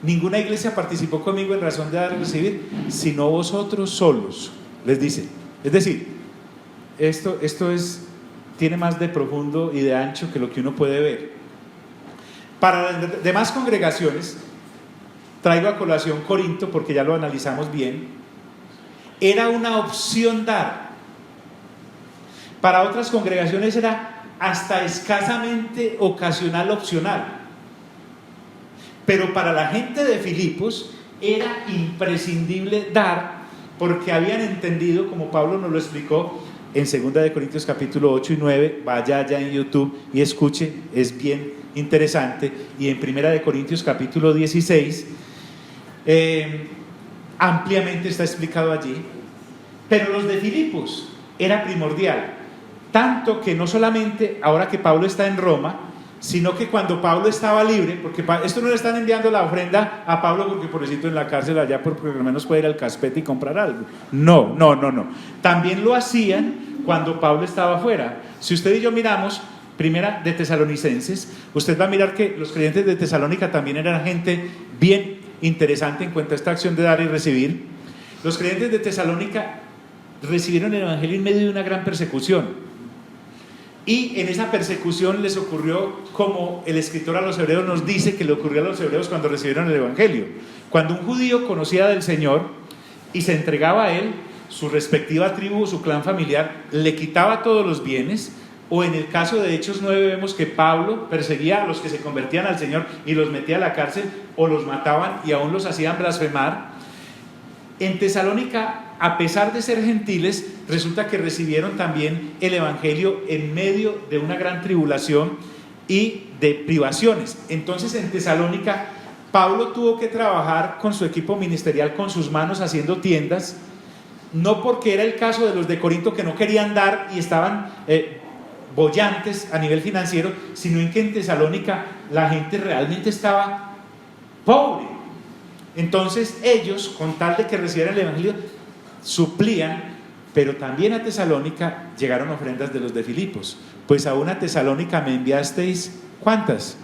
Ninguna iglesia participó conmigo en razón de dar y recibir, sino vosotros solos, les dice. Es decir, esto tiene más de profundo y de ancho que lo que uno puede ver. Para las demás congregaciones, traigo a colación Corinto porque ya lo analizamos bien, era una opción dar. Para otras congregaciones era hasta escasamente ocasional, opcional. Pero para la gente de Filipos era imprescindible dar, porque habían entendido, como Pablo nos lo explicó en 2 de Corintios capítulo 8 y 9, vaya allá en YouTube y escuche, es bien interesante, y en 1 de Corintios capítulo 16, ampliamente está explicado allí. Pero los de Filipos era primordial, tanto que no solamente ahora que Pablo está en Roma, sino que cuando Pablo estaba libre, porque esto no le están enviando la ofrenda a Pablo porque pobrecito en la cárcel allá, porque por lo menos puede ir al Caspete y comprar algo. No. También lo hacían cuando Pablo estaba afuera. Si usted y yo miramos Primera de Tesalonicenses, usted va a mirar que los creyentes de Tesalónica también eran gente bien interesante en cuanto a esta acción de dar y recibir. Los creyentes de Tesalónica recibieron el evangelio en medio de una gran persecución. Y en esa persecución les ocurrió como el escritor a los hebreos nos dice que le ocurrió a los hebreos cuando recibieron el evangelio. Cuando un judío conocía del Señor y se entregaba a él, su respectiva tribu o su clan familiar le quitaba todos los bienes. O en el caso de Hechos 9 vemos que Pablo perseguía a los que se convertían al Señor y los metía a la cárcel o los mataban y aún los hacían blasfemar. En Tesalónica, a pesar de ser gentiles, resulta que recibieron también el evangelio en medio de una gran tribulación y de privaciones. Entonces en Tesalónica Pablo tuvo que trabajar con su equipo ministerial con sus manos haciendo tiendas, no porque era el caso de los de Corinto que no querían dar y estaban bollantes a nivel financiero, sino en que en Tesalónica la gente realmente estaba pobre. Entonces ellos, con tal de que recibieran el evangelio, suplían, pero también a Tesalónica llegaron ofrendas de los de Filipos. Pues a una Tesalónica me enviasteis, ¿cuántas?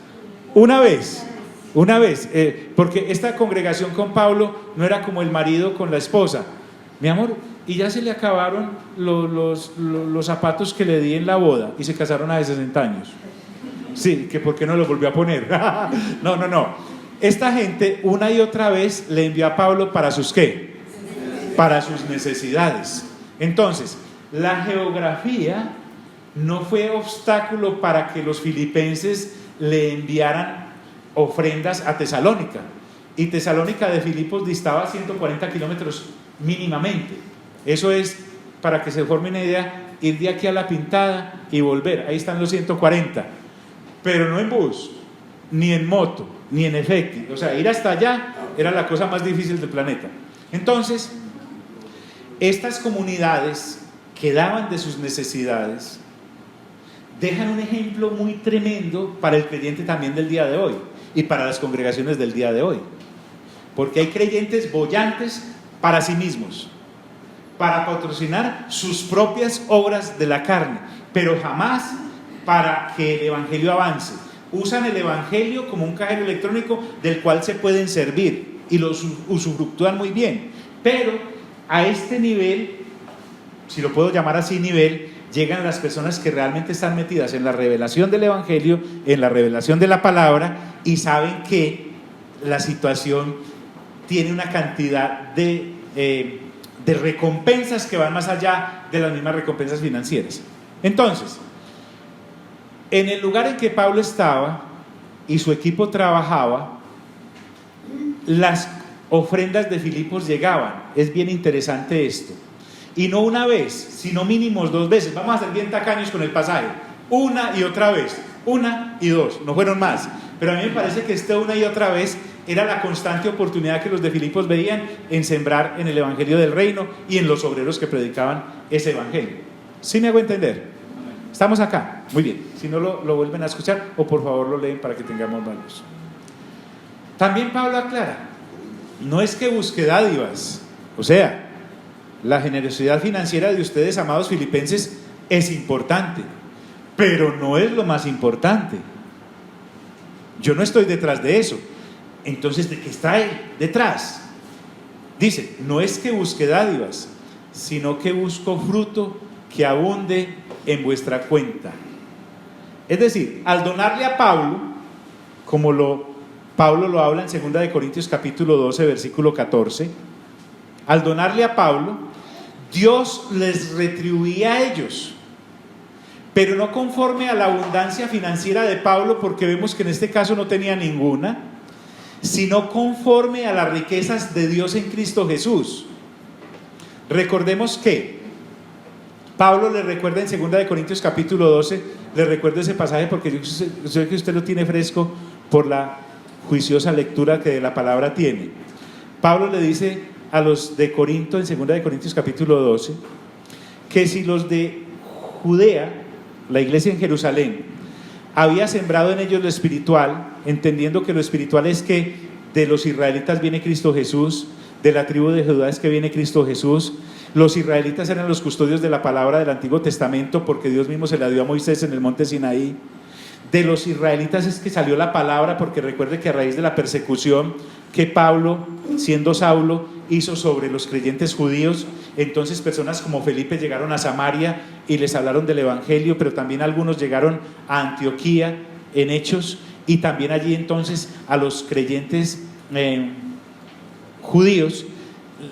Una vez, porque esta congregación con Pablo no era como el marido con la esposa. Mi amor, y ya se le acabaron los zapatos que le di en la boda y se casaron a 60 años. Sí, que por qué no los volvió a poner. No. Esta gente una y otra vez le envió a Pablo para sus ¿qué? Para sus necesidades. Entonces, la geografía no fue obstáculo para que los filipenses le enviaran ofrendas a Tesalónica. Y Tesalónica de Filipos distaba 140 kilómetros mínimamente. Eso es, para que se forme una idea, ir de aquí a La Pintada y volver. Ahí están los 140. Pero no en bus, ni en moto, ni en efecti. O sea, ir hasta allá era la cosa más difícil del planeta. Entonces, estas comunidades que daban de sus necesidades dejan un ejemplo muy tremendo para el creyente también del día de hoy y para las congregaciones del día de hoy. Porque hay creyentes bollantes para sí mismos, para patrocinar sus propias obras de la carne, pero jamás para que el evangelio avance. Usan el evangelio como un cajero electrónico del cual se pueden servir y lo usufructúan muy bien, pero a este nivel, si lo puedo llamar así, nivel, llegan las personas que realmente están metidas en la revelación del evangelio, en la revelación de la palabra, y saben que la situación tiene una cantidad de recompensas que van más allá de las mismas recompensas financieras. Entonces, en el lugar en que Pablo estaba y su equipo trabajaba, las ofrendas de Filipos llegaban. Es bien interesante esto. Y no una vez, sino mínimo 2 veces. Vamos a ser bien tacaños con el pasaje. Una y otra vez. Una y dos. No fueron más. Pero a mí me parece que esta una y otra vez era la constante oportunidad que los de Filipos veían en sembrar en el evangelio del reino y en los obreros que predicaban ese evangelio. ¿Sí me hago entender? ¿Estamos acá? Muy bien. Si no lo vuelven a escuchar o por favor lo leen para que tengamos manos. También Pablo aclara, no es que busque dádivas, o sea, la generosidad financiera de ustedes, amados filipenses, es importante, pero no es lo más importante. Yo no estoy detrás de eso. Entonces, ¿de qué está él detrás? Dice, no es que busque dádivas, sino que busco fruto que abunde en vuestra cuenta. Es decir, al donarle a Pablo, como lo Pablo lo habla en 2 de Corintios capítulo 12, versículo 14. Al donarle a Pablo, Dios les retribuía a ellos, pero no conforme a la abundancia financiera de Pablo, porque vemos que en este caso no tenía ninguna, sino conforme a las riquezas de Dios en Cristo Jesús. Recordemos que Pablo le recuerda en 2 de Corintios capítulo 12, le recuerdo ese pasaje porque yo sé que usted lo tiene fresco por la juiciosa lectura que de la palabra tiene. Pablo le dice a los de Corinto en 2 de Corintios capítulo 12 que si los de Judea, la iglesia en Jerusalén, había sembrado en ellos lo espiritual, entendiendo que lo espiritual es que de los israelitas viene Cristo Jesús, de la tribu de Judá es que viene Cristo Jesús. Los israelitas eran los custodios de la palabra del Antiguo Testamento porque Dios mismo se la dio a Moisés en el monte Sinaí. De los israelitas es que salió la palabra, porque recuerde que a raíz de la persecución que Pablo, siendo Saulo, hizo sobre los creyentes judíos, entonces personas como Felipe llegaron a Samaria y les hablaron del evangelio, pero también algunos llegaron a Antioquía en Hechos, y también allí entonces a los creyentes judíos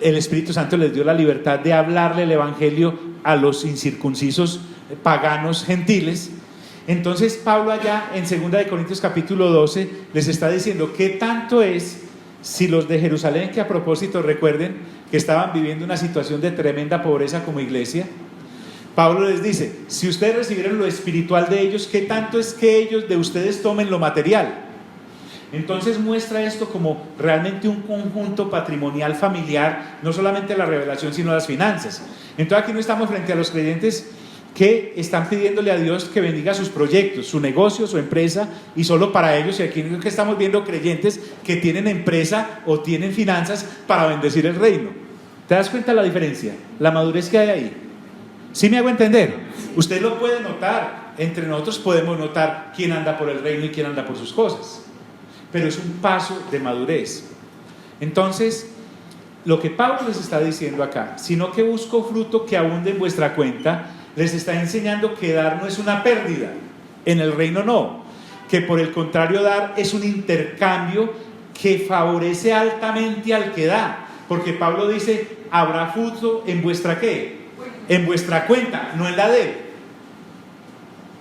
el Espíritu Santo les dio la libertad de hablarle el evangelio a los incircuncisos paganos gentiles. Entonces Pablo allá en 2 de Corintios capítulo 12 les está diciendo qué tanto es si los de Jerusalén, que a propósito recuerden que estaban viviendo una situación de tremenda pobreza como iglesia, Pablo les dice, si ustedes recibieron lo espiritual de ellos, qué tanto es que ellos de ustedes tomen lo material. Entonces muestra esto como realmente un conjunto patrimonial familiar, no solamente la revelación sino las finanzas. Entonces aquí no estamos frente a los creyentes que están pidiéndole a Dios que bendiga sus proyectos, su negocio, su empresa, y solo para ellos. Y aquí que estamos viendo creyentes que tienen empresa o tienen finanzas para bendecir el reino. ¿Te das cuenta la diferencia? La madurez que hay ahí. ¿Sí me hago entender? Usted lo puede notar. Entre nosotros podemos notar quién anda por el reino y quién anda por sus cosas, pero es un paso de madurez. Entonces, lo que Pablo les está diciendo acá, sino que busco fruto que abunde en vuestra cuenta, les está enseñando que dar no es una pérdida, en el reino no, que por el contrario dar es un intercambio que favorece altamente al que da, porque Pablo dice, habrá fruto en vuestra ¿qué? En vuestra cuenta, no en la de él,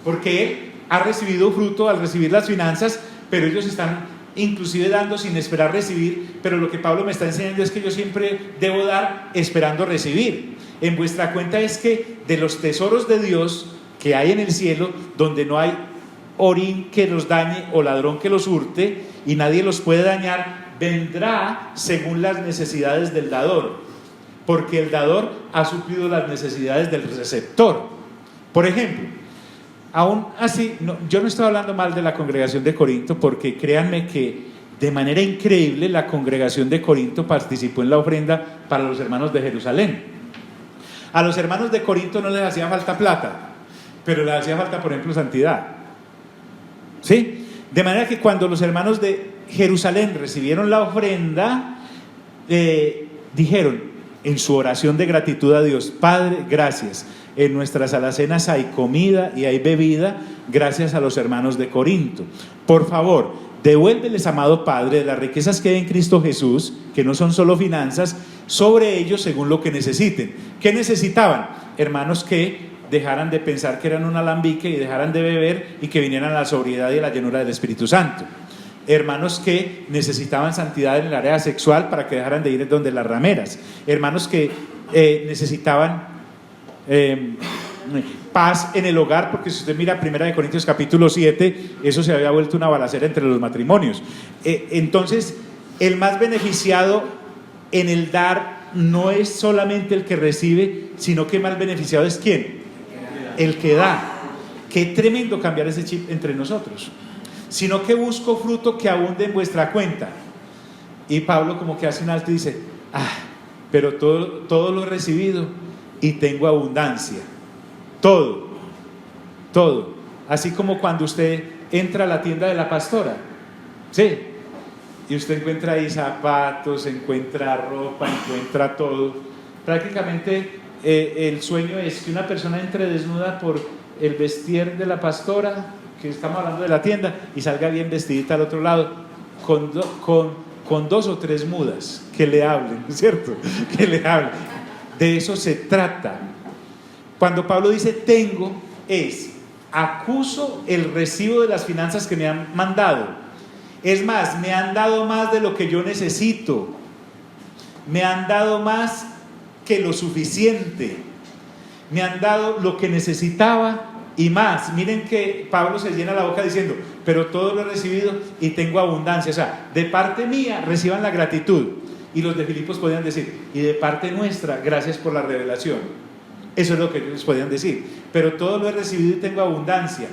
porque él ha recibido fruto al recibir las finanzas, pero ellos están inclusive dando sin esperar recibir. Pero lo que Pablo me está enseñando es que yo siempre debo dar esperando recibir. En vuestra cuenta es que de los tesoros de Dios que hay en el cielo, donde no hay orín que los dañe o ladrón que los hurte, y nadie los puede dañar, vendrá según las necesidades del dador, porque el dador ha suplido las necesidades del receptor. Por ejemplo, aún así, yo no estoy hablando mal de la congregación de Corinto, porque créanme que de manera increíble la congregación de Corinto participó en la ofrenda para los hermanos de Jerusalén. A los hermanos de Corinto no les hacía falta plata, pero les hacía falta, por ejemplo, santidad. ¿Sí? De manera que cuando los hermanos de Jerusalén recibieron la ofrenda, dijeron en su oración de gratitud a Dios, Padre, gracias. En nuestras alacenas hay comida y hay bebida, gracias a los hermanos de Corinto. Por favor, devuélveles, amado Padre, de las riquezas que hay en Cristo Jesús, que no son solo finanzas, sobre ellos según lo que necesiten. ¿Qué necesitaban? Hermanos que dejaran de pensar que eran un alambique y dejaran de beber, y que vinieran a la sobriedad y a la llenura del Espíritu Santo. Hermanos que necesitaban santidad en el área sexual para que dejaran de ir donde las rameras. Hermanos que necesitaban paz en el hogar, porque si usted mira 1 Corintios capítulo 7, eso se había vuelto una balacera entre los matrimonios. Entonces, el más beneficiado en el dar no es solamente el que recibe, sino que el más beneficiado es ¿quién? El que da. Qué tremendo cambiar ese chip entre nosotros. Sino que busco fruto que abunde en vuestra cuenta. Y Pablo como que hace un alto y dice, pero todo lo he recibido y tengo abundancia. Todo. Así como cuando usted entra a la tienda de la pastora, ¿sí? Y usted encuentra ahí zapatos, encuentra ropa, encuentra todo. Prácticamente el sueño es que una persona entre desnuda por el vestir de la pastora, que estamos hablando de la tienda, y salga bien vestidita al otro lado, con 2 o 3 mudas que le hablen, ¿cierto? Que le hablen. De eso se trata. Cuando Pablo dice tengo, acuso el recibo de las finanzas que me han mandado. Es más, me han dado más de lo que yo necesito. Me han dado más que lo suficiente. Me han dado lo que necesitaba y más. Miren que Pablo se llena la boca diciendo, pero todo lo he recibido y tengo abundancia. O sea, de parte mía reciban la gratitud. Y los de Filipos podían decir, y de parte nuestra, gracias por la revelación. Eso es lo que ellos podían decir. Pero todo lo he recibido y tengo abundancia.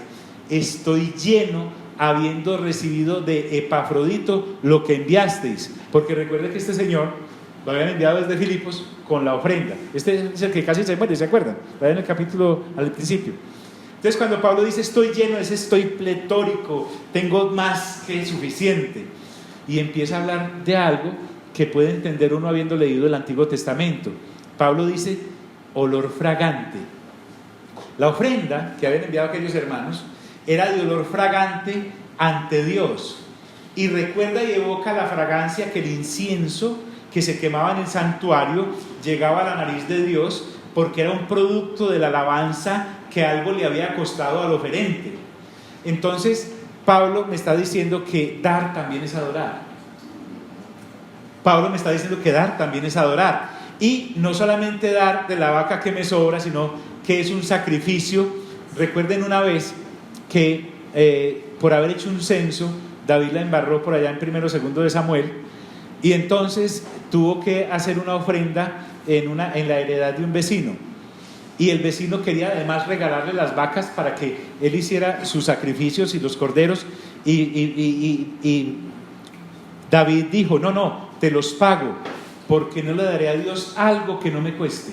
Estoy lleno, habiendo recibido de Epafrodito lo que enviasteis. Porque recuerden que este señor lo habían enviado desde Filipos con la ofrenda. Este es el que casi se muere, ¿se acuerdan? Va en el capítulo al principio. Entonces cuando Pablo dice estoy lleno, estoy pletórico, tengo más que suficiente. Y empieza a hablar de algo que puede entender uno habiendo leído el Antiguo Testamento. Pablo dice olor fragante. La ofrenda que habían enviado aquellos hermanos era de olor fragante ante Dios. Y recuerda y evoca la fragancia que el incienso que se quemaba en el santuario llegaba a la nariz de Dios, porque era un producto de la alabanza que algo le había costado al oferente. Entonces Pablo me está diciendo que dar también es adorar. Pablo me está diciendo que dar también es adorar. Y no solamente dar de la vaca que me sobra, sino que es un sacrificio. Recuerden una vez que por haber hecho un censo, David la embarró por allá en 1 o 2 de Samuel, y entonces tuvo que hacer una ofrenda en la heredad de un vecino. Y el vecino quería además regalarle las vacas para que él hiciera sus sacrificios y los corderos. Y David dijo, no, te los pago, porque no le daré a Dios algo que no me cueste.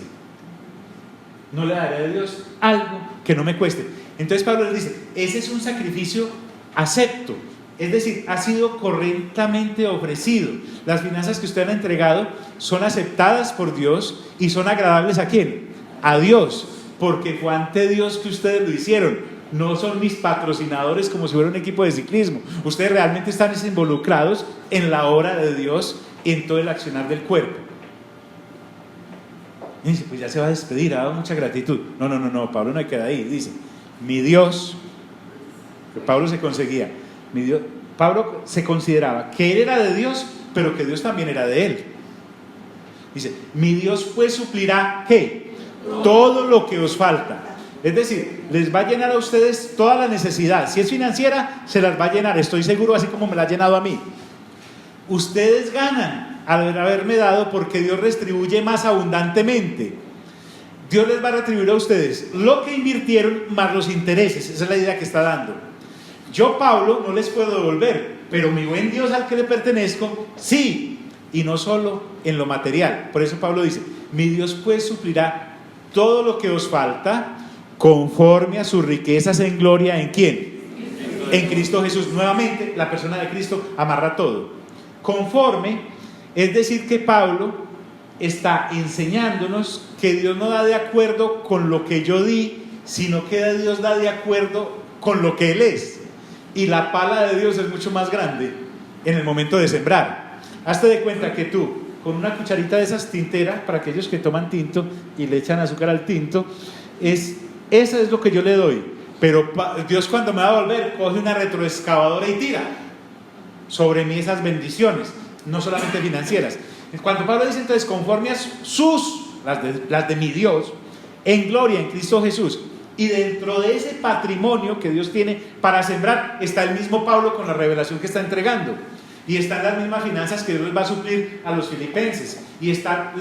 No le daré a Dios algo que no me cueste. Entonces Pablo le dice, ese es un sacrificio acepto. Es decir, ha sido correctamente ofrecido. Las finanzas que usted ha entregado son aceptadas por Dios y son agradables ¿a quién? A Dios, porque fue ante Dios que ustedes lo hicieron. No son mis patrocinadores como si fuera un equipo de ciclismo. Ustedes realmente están involucrados en la obra de Dios y en todo el accionar del cuerpo. Y dice, pues ya se va a despedir, ha dado mucha gratitud. No, Pablo no queda ahí. Dice, mi Dios, que Pablo se conseguía, mi Dios, Pablo se consideraba que él era de Dios, pero que Dios también era de él. Dice, mi Dios pues suplirá, ¿qué? Todo lo que os falta. Es decir, les va a llenar a ustedes toda la necesidad. Si es financiera, se las va a llenar, estoy seguro, así como me la ha llenado a mí. Ustedes ganan al haberme dado, porque Dios retribuye más abundantemente. Dios les va a retribuir a ustedes lo que invirtieron más los intereses. Esa es la idea que está dando. Yo, Pablo, no les puedo devolver, pero mi buen Dios al que le pertenezco, sí, y no solo en lo material. Por eso Pablo dice, mi Dios pues suplirá todo lo que os falta conforme a sus riquezas en gloria. ¿En quién? En Cristo Jesús. Nuevamente, la persona de Cristo amarra todo. Conforme, es decir que Pablo está enseñándonos que Dios no da de acuerdo con lo que yo di, sino que Dios da de acuerdo con lo que Él es. Y la pala de Dios es mucho más grande en el momento de sembrar. Hazte de cuenta que tú, con una cucharita de esas tinteras, para aquellos que toman tinto y le echan azúcar al tinto, esa es lo que yo le doy. Pero Dios, cuando me va a volver, coge una retroexcavadora y tira sobre mí esas bendiciones, no solamente financieras. Cuando Pablo dice entonces, conforme a las de mi Dios, en gloria en Cristo Jesús. Y dentro de ese patrimonio que Dios tiene para sembrar, está el mismo Pablo con la revelación que está entregando. Y están las mismas finanzas que Dios les va a suplir a los filipenses. Y están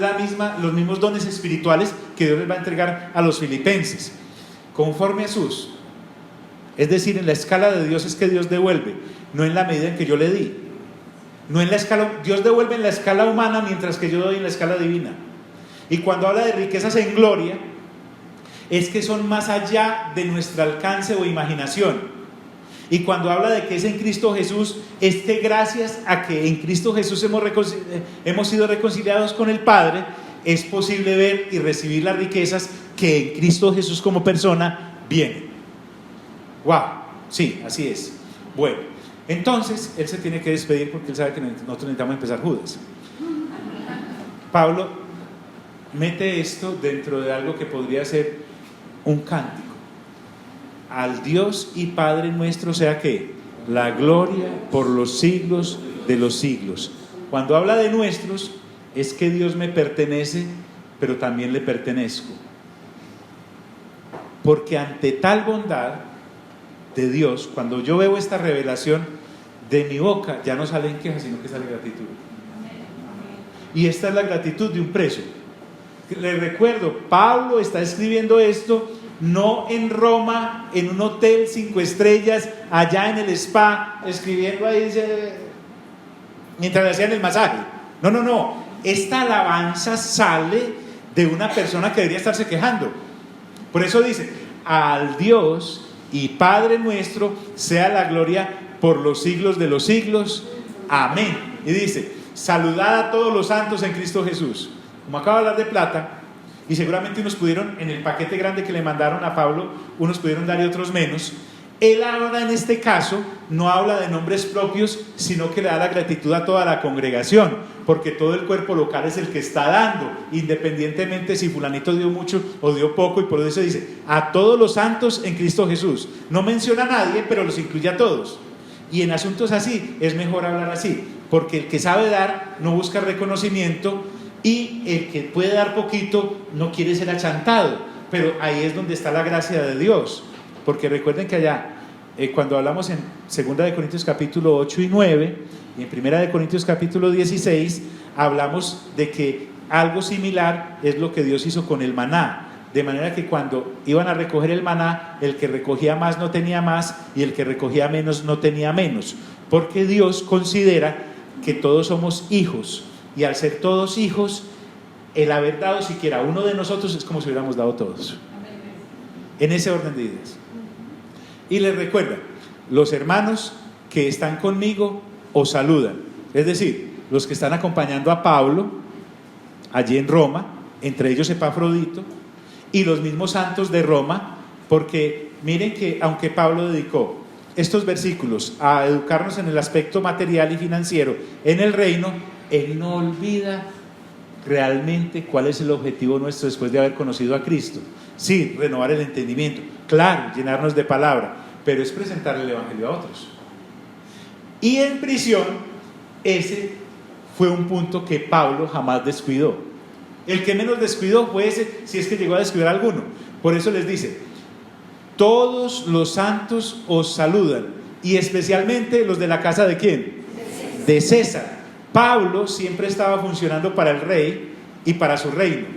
los mismos dones espirituales que Dios les va a entregar a los filipenses. Conforme a sus. Es decir, en la escala de Dios es que Dios devuelve, no en la medida en que yo le di. No en la escala, Dios devuelve en la escala humana, mientras que yo doy en la escala divina. Y cuando habla de riquezas en gloria, es que son más allá de nuestro alcance o imaginación. Y cuando habla de que es en Cristo Jesús, es que gracias a que en Cristo Jesús hemos sido reconciliados con el Padre, es posible ver y recibir las riquezas que en Cristo Jesús como persona vienen. ¡Wow! Sí, así es. Bueno, Entonces, él se tiene que despedir porque él sabe que nosotros necesitamos empezar Judas. Pablo mete esto dentro de algo que podría ser un cántico. Al Dios y Padre nuestro sea que la gloria por los siglos de los siglos. Cuando habla de nuestros, es que Dios me pertenece, pero también le pertenezco. Porque ante tal bondad de Dios, cuando yo veo esta revelación, de mi boca ya no salen quejas, sino que sale gratitud. Y esta es la gratitud de un preso. Les recuerdo, Pablo está escribiendo esto no en Roma, en un hotel 5 estrellas, allá en el spa, escribiendo ahí mientras le hacían el masaje. No. Esta alabanza sale de una persona que debería estarse quejando. Por eso dice: al Dios y Padre nuestro sea la gloria por los siglos de los siglos. Amén. Y dice: saludad a todos los santos en Cristo Jesús. Como acabo de hablar de plata, y seguramente unos pudieron, en el paquete grande que le mandaron a Pablo, unos pudieron dar y otros menos. Él ahora en este caso no habla de nombres propios, sino que le da la gratitud a toda la congregación, porque todo el cuerpo local es el que está dando, independientemente si fulanito dio mucho o dio poco. Y por eso dice: a todos los santos en Cristo Jesús. No menciona a nadie, pero los incluye a todos. Y en asuntos así es mejor hablar así, porque el que sabe dar no busca reconocimiento, y el que puede dar poquito no quiere ser achantado. Pero ahí es donde está la gracia de Dios. Porque recuerden que allá, cuando hablamos en 2 de Corintios capítulo 8 y 9, y en 1 de Corintios capítulo 16, hablamos de que algo similar es lo que Dios hizo con el maná. De manera que cuando iban a recoger el maná, el que recogía más no tenía más, y el que recogía menos no tenía menos. Porque Dios considera que todos somos hijos, y al ser todos hijos, el haber dado siquiera uno de nosotros es como si hubiéramos dado todos. En ese orden de ideas. Y les recuerda: los hermanos que están conmigo os saludan. Es decir, los que están acompañando a Pablo allí en Roma, entre ellos Epafrodito, y los mismos santos de Roma. Porque miren que aunque Pablo dedicó estos versículos a educarnos en el aspecto material y financiero en el reino, él no olvida realmente cuál es el objetivo nuestro después de haber conocido a Cristo. Sí, renovar el entendimiento, claro, llenarnos de palabra, pero es presentar el evangelio a otros. Y en prisión, ese fue un punto que Pablo jamás descuidó. El que menos descuidó fue ese, si es que llegó a descuidar alguno. Por eso les dice: todos los santos os saludan, y especialmente los de la casa ¿de quién? De César. Pablo siempre estaba funcionando para el rey y para su reino.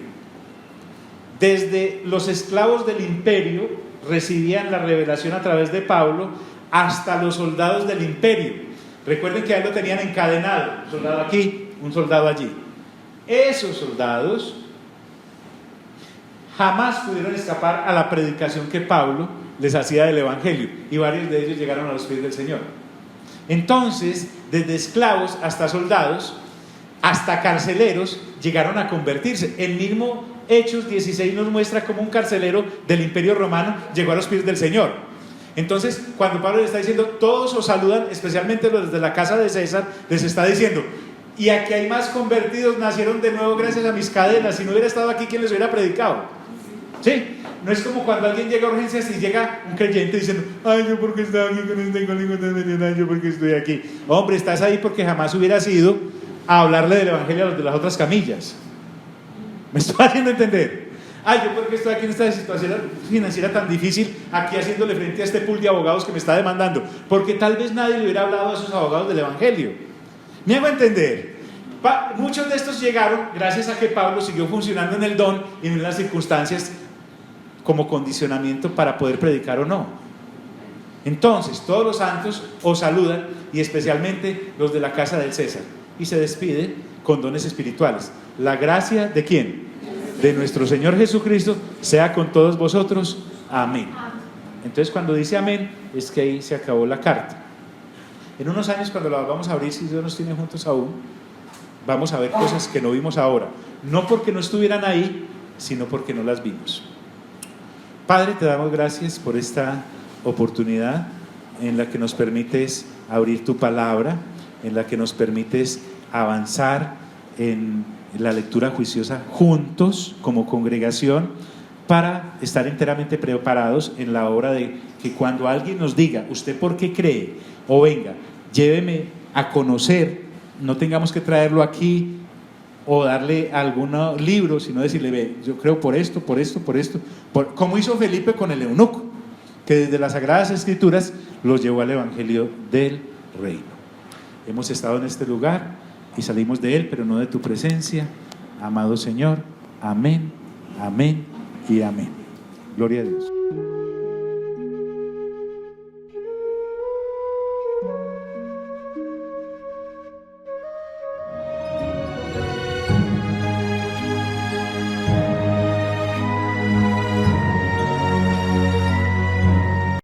Desde los esclavos del imperio recibían la revelación a través de Pablo, hasta los soldados del imperio. Recuerden que a él lo tenían encadenado, un soldado aquí, un soldado allí. Esos soldados jamás pudieron escapar a la predicación que Pablo les hacía del evangelio, y varios de ellos llegaron a los pies del Señor. Entonces, desde esclavos hasta soldados, hasta carceleros, llegaron a convertirse. El mismo Hechos 16 nos muestra cómo un carcelero del imperio romano llegó a los pies del Señor. Entonces, cuando Pablo le está diciendo: todos os saludan, especialmente los de la casa de César, les está diciendo: y aquí hay más convertidos, nacieron de nuevo gracias a mis cadenas. Si no hubiera estado aquí, ¿quién les hubiera predicado? ¿Sí? No es como cuando alguien llega a urgencias y llega un creyente diciendo: ay, yo porque estaba aquí con este cólico, yo porque estoy aquí. Hombre, estás ahí porque jamás hubieras ido a hablarle del evangelio a los de las otras camillas. ¿Me estoy haciendo entender? Ay, yo porque estoy aquí en esta situación financiera tan difícil, aquí haciéndole frente a este pool de abogados que me está demandando, porque tal vez nadie le hubiera hablado a esos abogados del evangelio. ¿Me hago entender? Muchos de estos llegaron gracias a que Pablo siguió funcionando en el don y en las circunstancias como condicionamiento para poder predicar o no. Entonces, todos los santos os saludan, y especialmente los de la casa del César. Y se despide con dones espirituales. La gracia ¿de quién? De nuestro Señor Jesucristo sea con todos vosotros. Amén. Entonces, cuando dice amén, es que ahí se acabó la carta. En unos años, cuando la vamos a abrir, si Dios nos tiene juntos aún, vamos a ver cosas que no vimos ahora. No porque no estuvieran ahí, sino porque no las vimos. Padre, te damos gracias por esta oportunidad en la que nos permites abrir tu palabra, en la que nos permites avanzar en la lectura juiciosa juntos como congregación, para estar enteramente preparados en la hora de que cuando alguien nos diga, ¿usted por qué cree? O venga, lléveme a conocer, no tengamos que traerlo aquí o darle algún libro, sino decirle, ve, yo creo por esto, como hizo Felipe con el eunuco, que desde las Sagradas Escrituras los llevó al Evangelio del Reino. Hemos estado en este lugar y salimos de él, pero no de tu presencia, amado Señor. Amén, amén y amén. Gloria a Dios.